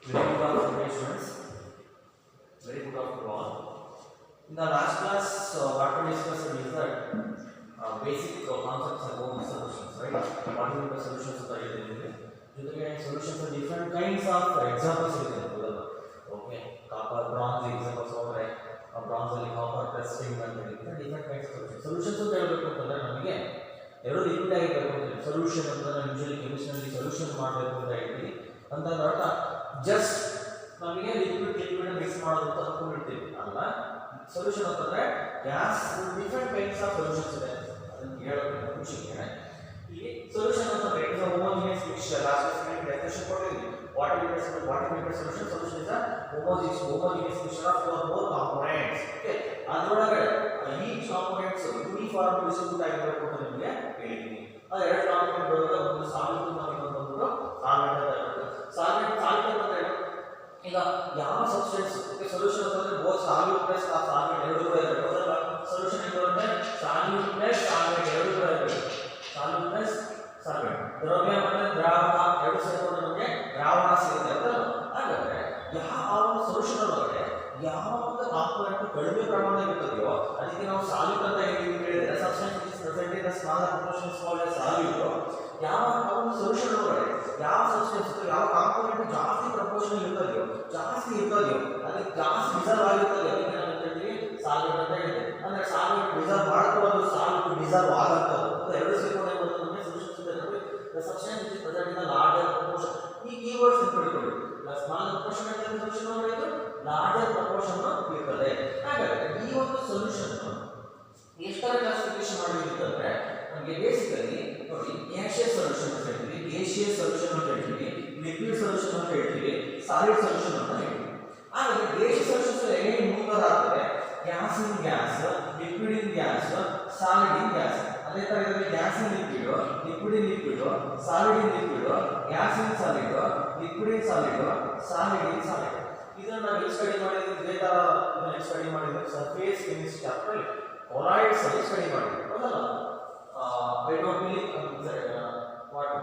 Very good afternoon, students. Very good afternoon all. In the last class, what we discussed is that basic concepts about solutions, right? What will be the solutions of the solutions are different kinds of examples. Okay, copper, bronze examples of bronze ಅಲ್ಲಿ copper plus tin ಅಂತ different kinds of solutions. Solutions ಅಂತ ಹೇಳಬೇಕು ಅಂತಂದ್ರೆ ನಮಗೆ ಎರಡು liquid ಆಗಿರಬೇಕು ಅಂತ solution ಅಂತ ನಾವು ಯೂಶುವಲಿ ಕೆಮಿಸ್ಟ್ರಿ ಸೊಲ್ಯೂಷನ್ ಮಾಡಬೇಕು ಅಂತ ಹೇಳ್ತೀವಿ. ಅಂತ ಅರ್ಥ ಜಸ್ಟ್ ನಮಗೆ ಲಿಕ್ವಿಡ್ ಮಿಕ್ಸ್ ಮಾಡೋದು ಅಂತ ಅನ್ಕೊಂಡಿರ್ತೀವಿ ಅಲ್ಲ. ಸೊಲ್ಯೂಷನ್ ಅಂತಂದ್ರೆ gas different kinds of solutions ಇದೆ ಅದನ್ನ ಹೇಳೋದು ಖುಷಿಗೆ. ಈ ಸೊಲ್ಯೂಷನ್ ಅಂತಂದ್ರೆ it's a homogeneous mixture. Last class definition ಕೊಟ್ಟಿದ್ದೀವಿ. What is solution? Solution is a homogeneous mixture of four components. Okay, ಅದರೊಳಗಡೆ ಈಚ್ ಕಾಂಪೋನೆಂಟ್ಸ್ ಯೂನಿಫಾರ್ಮ್ ಡಿಸ್ಟ್ರಿಬ್ಯೂಟ್ ಆಗಿರಬೇಕು ಅಂತ ನಿಮಗೆ ಹೇಳಿದ್ದೀನಿ. ಅದು ಎರಡು ಕಾಂಪೋನೆಂಟ್ ಒಳಗೆ ಒಂದು ಸಾಲಿಡ್ ಮತ್ತು ಇನ್ನೊಂದು ಸಾಲ್ವೆಂಟ್ ಅಂತ ಇರುತ್ತೆ. ಸಾಲ್ವೆಂಟ್ ಅಂತ ಹೇಳಿ ಈಗ ಯಾವ ಸಬ್ಸ್ಟೆನ್ಸ್ ಸೊಲ್ಯೂಷನ್ ಅಂತಂದ್ರೆ ಬೋತ್ ಸಾಲ್ಯೂಟ್ ಪ್ಲಸ್ ಸಾಲ್ವೆಂಟ್ ಎರಡು ಕೂಡ ಇರಬೇಕು. ಸೊಲ್ಯೂಷನ್ ಏನು ಸಾಲ್ಯೂಟ್ ಪ್ಲಸ್ ಸಾಲ್ವೆಂಟ್ ಎರಡು ಕೂಡ ಇರಬೇಕು. ಸಾಲ್ಯೂಟ್ ಪ್ಲಸ್ ಸಾಲ್ವೆಂಟ್ ದ್ರವ್ಯ ಮತ್ತು ದ್ರಾವಣ ಎರಡು ಸೇರಿಕೊಂಡು ನಮಗೆ ದ್ರಾವಣ ಸಿಗುತ್ತೆ ಅಂತ. ಹಾಗಾದ್ರೆ ಯಾವ ಸೊಲ್ಯೂಷನ್ ಒಳಗಡೆ ಯಾವ ಒಂದು ಕಾಂಪೋನೆಂಟ್ ಕಡಿಮೆ ಪ್ರಮಾಣ ಇರುತ್ತದೆಯೋ ಅದಕ್ಕೆ ನಾವು ಸಾಲ್ಯೂಟ್ ಅಂತ ಹೇಳಿದ್ರೆ substance is present in the smaller proportion called as salute. ಯಾವ ಒಂದು ಸೊಲ್ಯೂಷನ್ ಒಳಗಡೆ ಯಾವ ಸಬ್ಸ್ಟೆನ್ಸ್ ಯಾವ ಕಾಂಪೋನೆಂಟ್ ಜಾಸ್ತಿ ಪ್ರಪೋರ್ಷನ್ ಇರ್ತದೆಯೋ ಅದಕ್ಕೆ ಜಾಸ್ತಿ ಡಿಸರ್ವ್ ಆಗಿರ್ತದೆ ಅದಕ್ಕೆ ನಾವು ಹೇಳ್ತೀವಿ ಸಾಲ್ವೆಂಟ್ ಅಂತ ಹೇಳಿದೆ. ಅಂದ್ರೆ ಸಾಲ್ವೆಂಟ್ ಡಿಸರ್ವ್ ಮಾಡ್ಕೊಳ್ಳೋದು ಸಾಲ್ವೆಂಟ್ ಡಿಸರ್ವ್ ಆಗಂತದ್ದು ಎರಡು ಸೇರ್ಕೊಂಡು ನಮಗೆ ಸೊಲ್ಯೂಷನ್ಸ್ ಇದೆ ನೋಡಿ. The substance is present in the larger proportion. ಈ ಕೀವರ್ಡ್ಸ್ ಇಟ್ಕೊಳ್ಳಿ. ಸ್ಮಾಲರ್ ಪ್ರಪೋರ್ಷನ್ ಅಂತ ಸೊಲ್ಯೂಷನ್ ಒಳಗಡೆ ಲಾರ್ಜರ್ ಪ್ರಪೋರ್ಷನ್ ಇರ್ತದೆ. ಹಾಗಾದ್ರೆ ಈ ಒಂದು ಸೊಲ್ಯೂಷನ್ ಎಷ್ಟರ ಕ್ಲಾಸಿಫಿಕೇಶನ್ ಮಾಡಿದ್ರೆ ನಮಗೆ ಬೇಸಿಕಲಿ ನೋಡಿ ಗ್ಯಾಸಿಯಸ್ ಸೊಲ್ಯೂಷನ್ ಅಂತ ಹೇಳ್ತೀವಿ, ಗೇಷಿಯಸ್ ಸೊಲ್ಯೂಷನ್ ಅಂತ ಹೇಳ್ತೀವಿ, ಲಿಕ್ವಿಡ್ ಸೊಲ್ಯೂಷನ್ ಅಂತ ಹೇಳ್ತೀವಿ, ಸಾಲಿಡ್ ಸೊಲ್ಯೂಷನ್ ಅಂತ ಹೇಳ್ತೀವಿ. ಹಾಗಾದ್ರೆ ಗೇಷಿಯಸ್ ಸೊಲ್ಯೂಷನ್ಸ್ ಹೇಗೆ ಮೂರಾಗ್ತದೆ? Gas in gas, liquid in gas, solid in gas. ಅದೇ ತರ ಇದರಲ್ಲಿ gas in liquid, liquid in liquid, solid in liquid, gas in solid, liquid in solid, solid in solid. ಇದನ್ನ ನಾವು study ಮಾಡಿದ್ವಿ. ಇದೇ ತರ ಇದನ್ನ ಸ್ಟಡಿ ಮಾಡಿದ್ವಿ ಸರ್ಫೇಸ್ ಕೆಮಿಸ್ಟ್ರಿ ಚಾಪ್ಟರ್ ಕೊಲಾಯ್ಡ್ಸ್ ಅಲ್ಲಿ ಸ್ಟಡಿ ಮಾಡಿದ್ವಿ. ಹೌದಲ್ಲ? ಹೈಡ್ರೋಫಿಲಿಕ್ ವಾಟರ್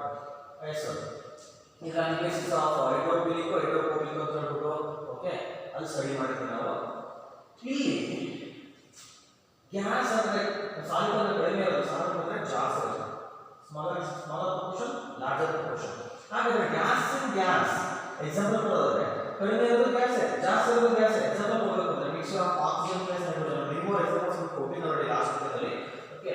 ಈಗ ಕೇಸಸ್ ಆಫ್ ಹೈಡ್ರೋಫಿಲಿಕ್ ಹೈಡ್ರೋಫೋಬಿಕ್ ಅಂತ ಹೇಳ್ಬಿಟ್ಟು ಓಕೆ ಅಲ್ಲಿ ಸ್ಟಡಿ ಮಾಡಿದ್ವಿ ನಾವು. ಇಲ್ಲಿ ಗ್ಯಾಸ್ ಅಂದ್ರೆ ಸಾಲಿಡ್ ಅಂದ್ರೆ ಕಡಿಮೆ ಇರೋದು, ಸಾಲಿಡ್ ಅಂದ್ರೆ ಜಾಸ್ತಿ ಇರೋದು. Smaller proportion larger proportion. ಹಾಗಾದ್ರೆ ಗ್ಯಾಸ್ ಇನ್ ಗ್ಯಾಸ್ ಎಕ್ಸಾಂಪಲ್ ಕೊಡೋದಾದ್ರೆ ಕಡಿಮೆ ಇರೋದು ಗ್ಯಾಸ್, ಜಾಸ್ತಿ ಇರೋದು ಗ್ಯಾಸ್. ಎಕ್ಸಾಂಪಲ್ ಕೊಡಬೇಕು ಅಂದ್ರೆ mixture of oxygen plus nitrogen. Remove examples ಕೊಟ್ಟಿನ ನೋಡಿ ಲಾಸ್ಟ್ ಕ್ಲಾಸಲ್ಲಿ. ಓಕೆ,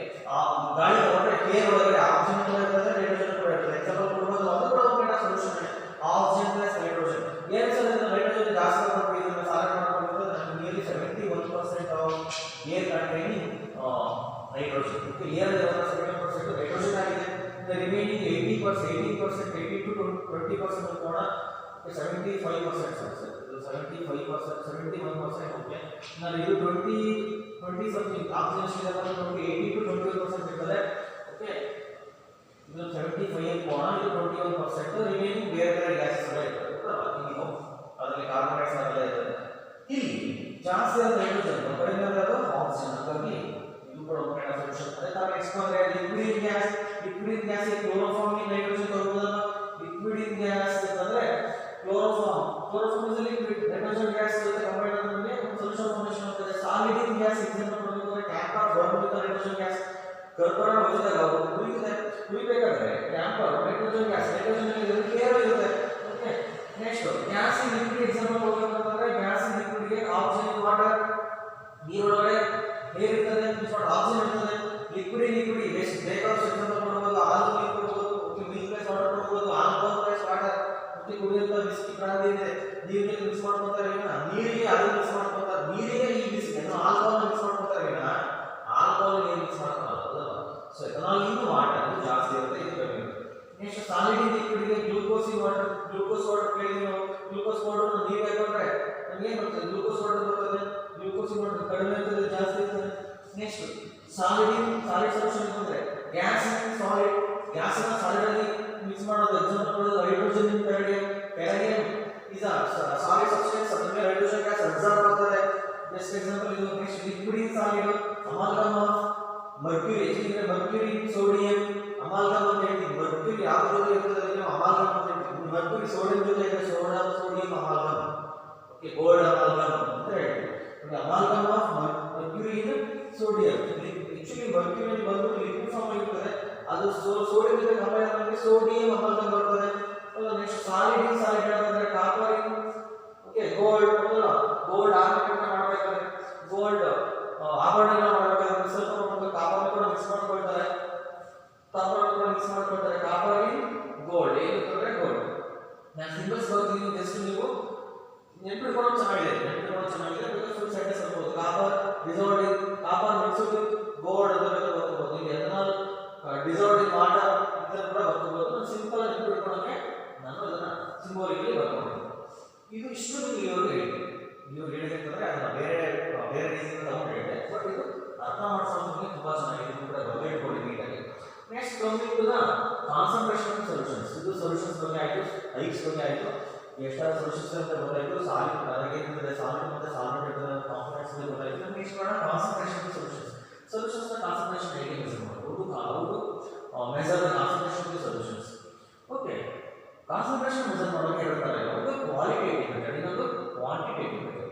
ಗಾಳಿ ಒಳಗಡೆ ಏರ್ ಒಳಗಡೆ ಆಕ್ಸಿಜನ್ ಕೂಡ ಇರ್ತದೆ, ನೈಟ್ರೋಜನ್ ಕೂಡ ಇರ್ತದೆ. ಎಕ್ಸಾಂಪಲ್ ಕೊಡಬಹುದು, ಅದು ಕೂಡ ಒಂದು solution oxygen plus nitrogen. Air ಸಲ ನೈಟ್ರೋಜನ್ ಜಾಸ್ತಿ ಮಾಡ್ಕೊಂಡು ಇದನ್ನ ಸಾಲ್ಟ್ ಮಾಡ್ಕೊಂಡು ನಮಗೆ nearly 71% of air containing nitrogen. Okay, air 70% nitrogen ಆಗಿದೆ. ದ ರಿಮೈನಿಂಗ್ 80% 80 to 20% ಕೂಡ 75% ಸರ್. 71%. ಓಕೆ, ನಾನು ಇದು 20 ಸಮಥಿಂಗ್ ಆಕ್ಸಿಜನ್ ಲೆವೆಲ್ 80 to 21% ಇರ್ತದೆ. ಓಕೆ, ಇದು 75 ಕೋಣ, ಇದು 21%. ರಿಮೈನಿಂಗ್ ಬೇರೆ ಬೇರೆ ಗ್ಯಾಸಸ್ ಎಲ್ಲ ಇರ್ತದೆ. ನೀವು ಅದರಲ್ಲಿ ಕಾರ್ಬನ್ ಡೈಆಕ್ಸೈಡ್ ಎಲ್ಲ ಇರ್ತದೆ. ಇಲ್ಲಿ ಜಾಸ್ತಿ ಆದ ನೈಟ್ರೋಜನ್, ಕಡಿಮೆ ಆದ ಆಕ್ಸಿಜನ್. ಹಾಗಾಗಿ ಇದು ಕೂಡ ಒಂದು ಕೈಂಡ್ ಆಫ್ ಸೊಲ್ಯೂಷನ್. ಅದೇ ತರ ನೆಕ್ಸ್ಟ್ ಬಂದ್ರೆ liquid in gas chloroform in nitrogen ತಗೊಳ್ಳೋದಲ್ಲ. ಲಿಕ್ವಿಡ್ ಇನ್ ಗ್ಯಾಸ್ ಅಂತಂದ್ರೆ chloroform is liquid, nitrogen gas ಜೊತೆ ಕಂಬೈನ್ ಆದ್ರೆ ನಮಗೆ ಒಂದು ಸೊಲ್ಯೂಷನ್ ಫಾರ್ಮೇಷನ್ ಆಗ್ತದೆ. ಸಾಲಿಡ್ ಇನ್ ಗ್ಯಾಸ್ ಎಕ್ಸಾಂಪಲ್ ಕೊಡಬೇಕಾದ್ರೆ tanker burn with nitrogen gas. ಕರ್ಪೂರ ಹೊಡೆದಾಗ ಕುಯ್ಬೇಕಾದ್ರೆ ಟ್ಯಾಂಕರ್ ನೈಟ್ರೋಜನ್ ಗ್ಯಾಸ್ ಕೇರ್ ಇರುತ್ತೆ. Okay, next gas in liquid example ಕೊಡಬೇಕಂತಂದ್ರೆ ಗ್ಯಾಸ್ ಇನ್ ಲಿಕ್ವಿಡ್ಗೆ ಆಕ್ಸಿಜನ್ ವಾಟರ್, ನೀರೊಳಗಡೆ ಏರ್ ಇರ್ತದೆ, ಆಕ್ಸಿಜನ್ ಇರ್ತದೆ. ಲಿಕ್ವಿಡ್ ಎಷ್ಟು ಬೇಕಾದಷ್ಟು ಎಕ್ಸಾಂಪಲ್ ಕೊಡಬಹುದು. ಹಾಲು ನೀರು ಕೊಡಬಹುದು. ಓಕೆ, ಮಿಲ್ಕ್ ಪ್ಲಸ್ ವಾಟರ್ ಕೊಡಬಹುದು. Alcohol plus water. ಓಕೆ, ಕುಡಿಯುವಂತ ಬಿಸ್ಕಿ ಕ್ರಾಂತಿ ಇದೆ, ನೀರಿಗೆ ಮಿಕ್ಸ್ ಮಾಡ್ಕೊತಾರೆ. ನೀರಿಗೆ ಅದು ಮಿಕ್ಸ್ ಮಾಡ್ಕೊತಾರೆ. ನೀರಿಗೆ ಈ ಬಿಸ್ಕಿ ಆಲ್ಕೋಹಾಲ್ ಮಿಕ್ಸ್ ಮಾಡ್ಕೊತಾರೆ. ಆಲ್ಕೋಹಾಲ್ ನೀರು ಮಿಕ್ಸ್ ಮಾಡ್ಕೊತಾರೆ. ಸೊ ಎಥನಾಲ್ ಇನ್ ವಾಟರ್ ಇದು ಜಾಸ್ತಿ ಇರುತ್ತೆ, ಇದು ಕಡಿಮೆ ಇರುತ್ತೆ. ನೆಕ್ಸ್ಟ್ ಸಾಲಿಡ್ ಇನ್ ಲಿಕ್ವಿಡ್ಗೆ glucose in water. Glucose water ಕೇಳಿದ್ವಿ ನಾವು. ಗ್ಲೂಕೋಸ್ ಪೌಡರ್ ನೀರು ಹಾಕೊಂಡ್ರೆ ನಮ್ಗೆ ಏನು ಬರ್ತದೆ? ಗ್ಲೂಕೋಸ್ ವಾಟರ್ ಬರ್ತದೆ. ಗ್ಲೂಕೋಸ್ ಇನ್ ವಾಟರ್ ಕಡಿಮೆ ಇರ್ತದೆ, ಜಾಸ್ತಿ ಇರ್ತದೆ. ನೆಕ್ಸ್ಟ್ ಸಾಲಿಡ್ ಸೊಲ್ಯೂಷನ್ ಅಂದ್ರೆ ಗ್ಯಾಸ್ ಇನ್ ಸಾಲಿಡ್. ಗ್ಯಾಸ್ ಅನ್ನು ಸಾಲಿಡ್ ಅಲ್ಲಿ ಮಿಕ್ಸ್ ಮಾಡೋದು. ಎಕ್ಸಾಂಪಲ್ ಕೊಡೋದು hydrogen in palladium. Palladium is a solid substance. ಅದರ ಮೇಲೆ ಹೈಡ್ರೋಜನ್ ಗ್ಯಾಸ್ ಅಬ್ಸಾರ್ಬ್ ಆಗ್ತದೆ. ಬೆಸ್ಟ್ ಎಕ್ಸಾಂಪಲ್ ಇದು. Next liquid in solid amalgam of mercury. Mercury sodium amalgam ಅಂತ ಹೇಳ್ತೀವಿ. ಮರ್ಕ್ಯೂರಿ ಯಾವ ಜೊತೆ ಇರ್ತದೆ ಅಮಾಲ್ಗಮ್ ಅಂತ ಹೇಳ್ತೀವಿ. ಮರ್ಕ್ಯೂರಿ ಸೋಡಿಯಂ ಜೊತೆ soda sodium okay gold amalgam ಅಂತ ಹೇಳ್ತೀವಿ. Amalgam of mercury in sodium. Actually mercury ಬಂದು ಲಿಕ್ವಿಡ್ ಫಾರ್ಮ್ ಇರ್ತದೆ, ಅದು ಸೋಡಿಯಂ ಜೊತೆ ಕಂಬೈನ್ ಆದ್ರೆ ಸೋಡಿಯಂ ಅಮಾಲ್ಗಮ್ ಬರ್ತದೆ. ನೆಕ್ಸ್ಟ್ ಸಾಲಿಡ್ ಹೇಳೋದಂದ್ರೆ copper in okay gold. Gold ornament ಮಾಡಬೇಕಾದ್ರೆ ಗೋಲ್ಡ್ ಆಭರಣಗಳ ಮಾಡಬೇಕಾದ್ರೆ ಸ್ವಲ್ಪ ಪ್ರಮಾಣದ ಕಾಪರ್ ಕೂಡ ಮಿಕ್ಸ್ ಮಾಡ್ಕೊಳ್ತಾರೆ. ಕಾಪರ್ ಇನ್ ಗೋಲ್ಡ್ ಏನಂತಂದ್ರೆ ಗೋಲ್ಡ್. ನಾನು ಸಿಂಬಲ್ಸ್ ಬರ್ತೀನಿ, ಜಸ್ಟ್ ನೀವು ನೆನಪಿಟ್ಕೊಳ್ಳೋದು ಚೆನ್ನಾಗಿದೆ ಬಿಕಾಸ್ ಫುಲ್ ಸೆಂಟೆನ್ಸ್ ಬರ್ಬೋದು. Copper dissolved in copper mixed with gold ಅಂತ ಬರ್ಕೋಬಹುದು. ನೀವು ಎಥನಾಲ್ ಡಿಸಾಲ್ವ್ಡ್ ಇನ್ ವಾಟರ್ ಅಂತ ಕೂಡ ಬರ್ಕೋಬಹುದು. ನಾನು ಸಿಂಪಲ್ ಆಗಿ ನೆನಪಿಟ್ಕೊಳ್ಳೋಕೆ ನಾನು ಅದನ್ನ ಸಿಂಬಾಲಿಕಲಿ ಬರ್ಕೋಬಹುದು. ಇದು ಇಷ್ಟು ನೀವು ಹೇಳಿದ್ರೆ ಅದನ್ನ ಬೇರೆ ರೀತಿಯಿಂದ ತಗೊಂಡು ಹೇಳಿದೆ, ಬಟ್ ಇದು ಅರ್ಥ ಮಾಡ್ಕೊಳ್ಳೋದಕ್ಕೆ ತುಂಬಾ ಚೆನ್ನಾಗಿದೆ. ಕೂಡ ಬಗೆಹರಿಕೊಳ್ಳಿ ನೀಟಾಗಿ. Next coming to the concentration of solutions. ಇದು ಸೊಲ್ಯೂಷನ್ಸ್ ಬಗ್ಗೆ ಆಯಿತು, ಐಕ್ಸ್ ಬಗ್ಗೆ ಆಯಿತು, ಎಷ್ಟಾದ ಸೊಲ್ಯೂಷನ್ಸ್ ಅಂತ ಗೊತ್ತಾಯಿತು. ಸಾಲಿಡ್ ಅದೇನಿದೆ, ಸಾಲಿಡ್ ಮತ್ತೆ ಸಾಲ್ವೆಂಟ್ ಇರ್ತದೆ, ಕಾಂಪೋನೆಂಟ್ಸ್ ಬಗ್ಗೆ ಗೊತ್ತಾಯಿತು. ನೆಕ್ಸ್ಟ್ ಮಾಡೋಣ ಕಾನ್ಸಂಟ್ರೇಷನ್ ಆಫ್ ಸೊಲ್ಯೂಷನ್ಸ್ ನ ಕಾನ್ಸಂಟ್ರೇಷನ್ ಹೇಗೆ ಮೆಜರ್ ಮಾಡೋದು, measure the concentration of solutions. Okay, concentration measure ಮಾಡೋಕೆ ಎರಡು ತರ ಇದೆ, ಒಂದು ಕ್ವಾಲಿಟೇಟಿವ್ ಮೆಥಡ್, ಇನ್ನೊಂದು quantitative method.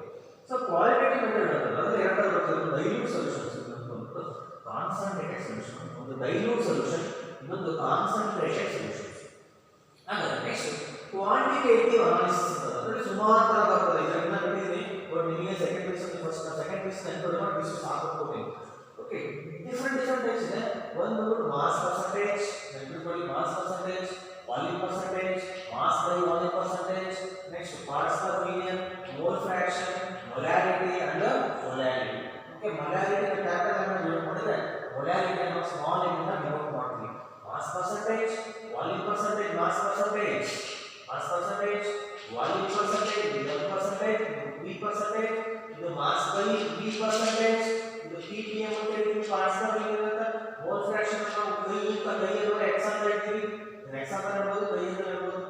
So qualitative method ಅಂದ್ರೆ ಎರಡು ತರ ಬರ್ತದೆ. ಒಂದು ಡೈಲ್ಯೂಟ್ ಸೊಲ್ಯೂಷನ್ಸ್, ಇನ್ನೊಂದು ಕಾನ್ಸಂಟ್ರೇಟೆಡ್ ಸೊಲ್ಯೂಷನ್. ಒಂದು ಡೈಲ್ಯೂಟ್ ಸೊಲ್ಯೂಷನ್, ಇನ್ನೊಂದು ಕಾನ್ಸಂಟ್ರೇಟೆಡ್ ಸೊಲ್ಯೂಷನ್. ಹಾಗಾದ್ರೆ ನೆಕ್ಸ್ಟ್ ಕ್ವಾಂಟಿಟೇಟಿವ್ ಅನಾಲಿಸಿಸ್ ಅಂದ್ರೆ ಸುಮಾರು ತರ ಬರ್ತದೆ. ಇದನ್ನ ನೋಡಿದೀನಿ, ಬಟ್ ನಿಮಗೆ ಸೆಕೆಂಡ್ ಪೀಸ್ ನೆನ್ಪಿಡೋಣ, ಪೀಸ್ ಹಾಕೋತೀನಿ. ಓಕೆ, ಡಿಫರೆಂಟ್ ಟೈಪ್ಸ್ ಇದೆ. ಒಂದು ಮಾಸ್ ಪರ್ಸೆಂಟೇಜ್ ನೆನ್ಪಿಟ್ಕೊಳ್ಳಿ, mass percentage, volume percentage, mass by volume percentage, next parts per million, mole fraction, molarity and molarity. Okay, molarity capital ಅನ್ನು ಯೂಸ್ ಮಾಡಿದ್ರೆ ಮೊಲಾರಿಟಿ ಅನ್ನು small ಇಂದ denote ಮಾಡ್ತೀವಿ. Mass percentage, volume percentage, mass percentage, volume percentage, mole percentage, V percentage, ಇದು mass by V percentage, ಇದು ppm ಅಂತ ಹೇಳ್ತೀವಿ, parts per million ಅಂತ. ಮೋಲ್ ಫ್ರಾಕ್ಷನ್ ನಾವು ಕೈಯಲ್ಲಿ x ಅಂತ ಹೇಳ್ತೀವಿ, x ಅಂತ ಹೇಳ್ಬೋದು, ಕೈಯಿಂದ ಹೇಳ್ಬೋದು.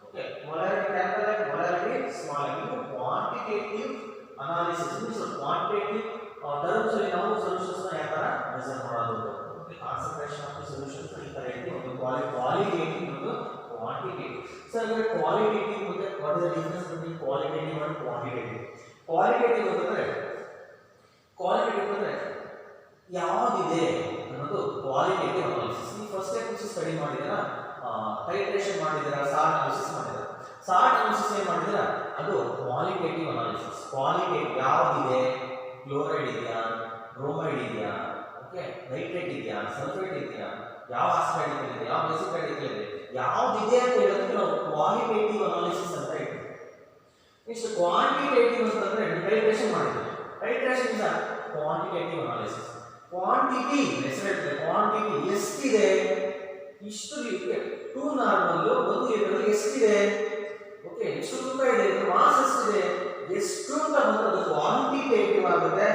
Okay, molarity capital, molarity small. ಇದು ಕ್ವಾಂಟಿಟೇಟಿವ್ ಅನಾಲಿಸಿಸ್. ಇದು ಕ್ವಾಂಟಿಟೇಟಿವ್ ಟರ್ಮ್ಸ್ ಅಲ್ಲಿ ನಾವು ಸೊಲ್ಯೂಷನ್ಸ್ ನ ಯಾವ ತರ ಮೆಜರ್ ಮಾಡೋದು. ಓಕೆ, ಕಾನ್ಸಂಟ್ರೇಷನ್ ಆಫ್ ಸೊಲ್ಯೂಷನ್ಸ್ ಈ ತರ ಹೇಳ್ತೀವಿ. ಒಂದು ಕ್ವಾಲಿಟೇಟಿವ್, ಒಂದು ಕ್ವಾಂಟಿಟೇಟಿವ್. ಸೊ ಈಗ ಕ್ವಾಲಿಟೇಟಿವ್ ಮತ್ತೆ what is the difference between qualitative and quantitative? Qualitative ಅಂದ್ರೆ ಯಾವುದಿದೆ ಅನ್ನೋದು ಕ್ವಾಲಿಟೇಟಿವ್ ಅನಾಲಿಸಿಸ್. ನೀವು ಫಸ್ಟ್ ಟೈಮ್ ಸ್ಟಡಿ ಮಾಡಿದ್ದೀರಾ, ಟೈಟ್ರೇಷನ್ ಮಾಡಿದ್ದೀರಾ, ಸಾಲ್ಟ್ ಅನಾಲಿಸಿಸ್ ಮಾಡಿದ್ದೀರಾ. ಸಾಲ್ಟ್ ಅನಾಲಿಸಿಸ್ ಏನು ಮಾಡಿದ್ದೀರಾ, ಅದು ಕ್ವಾಲಿಟೇಟಿವ್ ಅನಾಲಿಸಿಸ್. ಕ್ವಾಲಿಟೇಟಿವ್ ಯಾವುದಿದೆ, ಕ್ಲೋರೈಡ್ ಇದೆಯಾ, ಬ್ರೋಮೈಡ್ ಇದೆಯಾ, ಓಕೆ, ನೈಟ್ರೇಟ್ ಇದೆಯಾ, ಸಲ್ಫೇಟ್ ಇದೆಯಾ, ಯಾವ ಆಸಿಡ್ ಇದೆ, ಯಾವ ಬೇಸಿಕ್ ಇದೆ, ಯಾವುದಿದೆ ಅಂತ ಹೇಳೋದಕ್ಕೆ ನಾವು ಕ್ವಾಲಿಟೇಟಿವ್ ಅನಾಲಿಸಿಸ್ ಅಂತ ಹೇಳ್ತೀವಿ. ನೆಕ್ಸ್ಟ್ ಕ್ವಾಂಟಿಟೇಟಿವ್ ಅಂತಂದ್ರೆ ಟೈಟ್ರೇಷನ್ ಮಾಡಿದ್ದೀವಿ. Titration is quantitative analysis. Quantity ಹೆಸರಿರುತ್ತೆ, ಕ್ವಾಂಟಿಟಿ ಎಷ್ಟಿದೆ, ಇಷ್ಟು ಲೀಟರ್ 2 ನಾರ್ಮಲ್ 1 ಲೀಟರ್ ಎಷ್ಟಿದೆ, ಓಕೆ, ಎಷ್ಟು ತೂಕ ಇದೆ, ಮಾಸ್ ಎಷ್ಟಿದೆ, ಎಷ್ಟು ಅಂತ ಬಂದ್ರೆ ಕ್ವಾಂಟಿಟೇಟಿವ್ ಆಗುತ್ತೆ.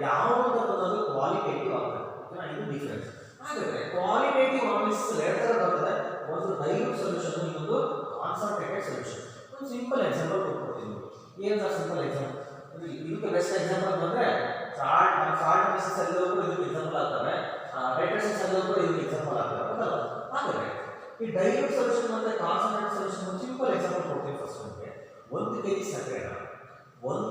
ಯಾವುದು ಅಂತ ಬಂದ್ರೆ ಕ್ವಾಲಿಟೇಟಿವ್ ಆಗುತ್ತೆ. ಓಕೆನಾ, ಇದು ಡಿಫರೆನ್ಸ್. ಹಾಗಾದ್ರೆ ಕ್ವಾಲಿಟೇಟಿವ್ ಅನಾಲಿಸಿಸ್ ಎರಡು ತರ ಬರ್ತದೆ, ಒಂದು ಡೈಲ್ಯೂಟ್ ಸೊಲ್ಯೂಷನ್, ಇನ್ನೊಂದು ಕಾನ್ಸಂಟ್ರೇಟೆಡ್ ಸೊಲ್ಯೂಷನ್. ಒಂದು ಸಿಂಪಲ್ ಎಕ್ಸಾಂಪಲ್ ಕೊಡ್ತೀನಿ. ಏನು ಸರ್ ಸಿಂಪಲ್ ಎಕ್ಸಾಂಪಲ್? ಇದಕ್ಕೆ ಬೆಸ್ಟ್ ಎಕ್ಸಾಂಪಲ್ ಬಂದ್ರೆ ಸಾಲ್ಟ್ ಅನಾಲಿಸಿಸ್ ಎಲ್ಲವೂ ಇದಕ್ಕೆ ಎಕ್ಸಾಂಪಲ್ ಆಗ್ತವೆ, ಟೈಟ್ರೇಷನ್ ಎಲ್ಲವೂ ಕೂಡ ಇದಕ್ಕೆ ಎಕ್ಸಾಂಪಲ್ ಆಗ್ತವೆ ಅಂತಲ್ಲ. ಹಾಗಾದ್ರೆ ಈ ಡೈಲ್ಯೂಟ್ ಸೊಲ್ಯೂಷನ್ ಮತ್ತೆ ಕಾನ್ಸಂಟ್ರೇಟೆಡ್ ಸೊಲ್ಯೂಷನ್ ಒಂದು ಸಿಂಪಲ್ ಎಕ್ಸಾಂಪಲ್ ಕೊಡ್ತೀನಿ. ಫಸ್ಟ್ ನಿಮಗೆ 1 kg ಸಕ್ಕರೆನ 1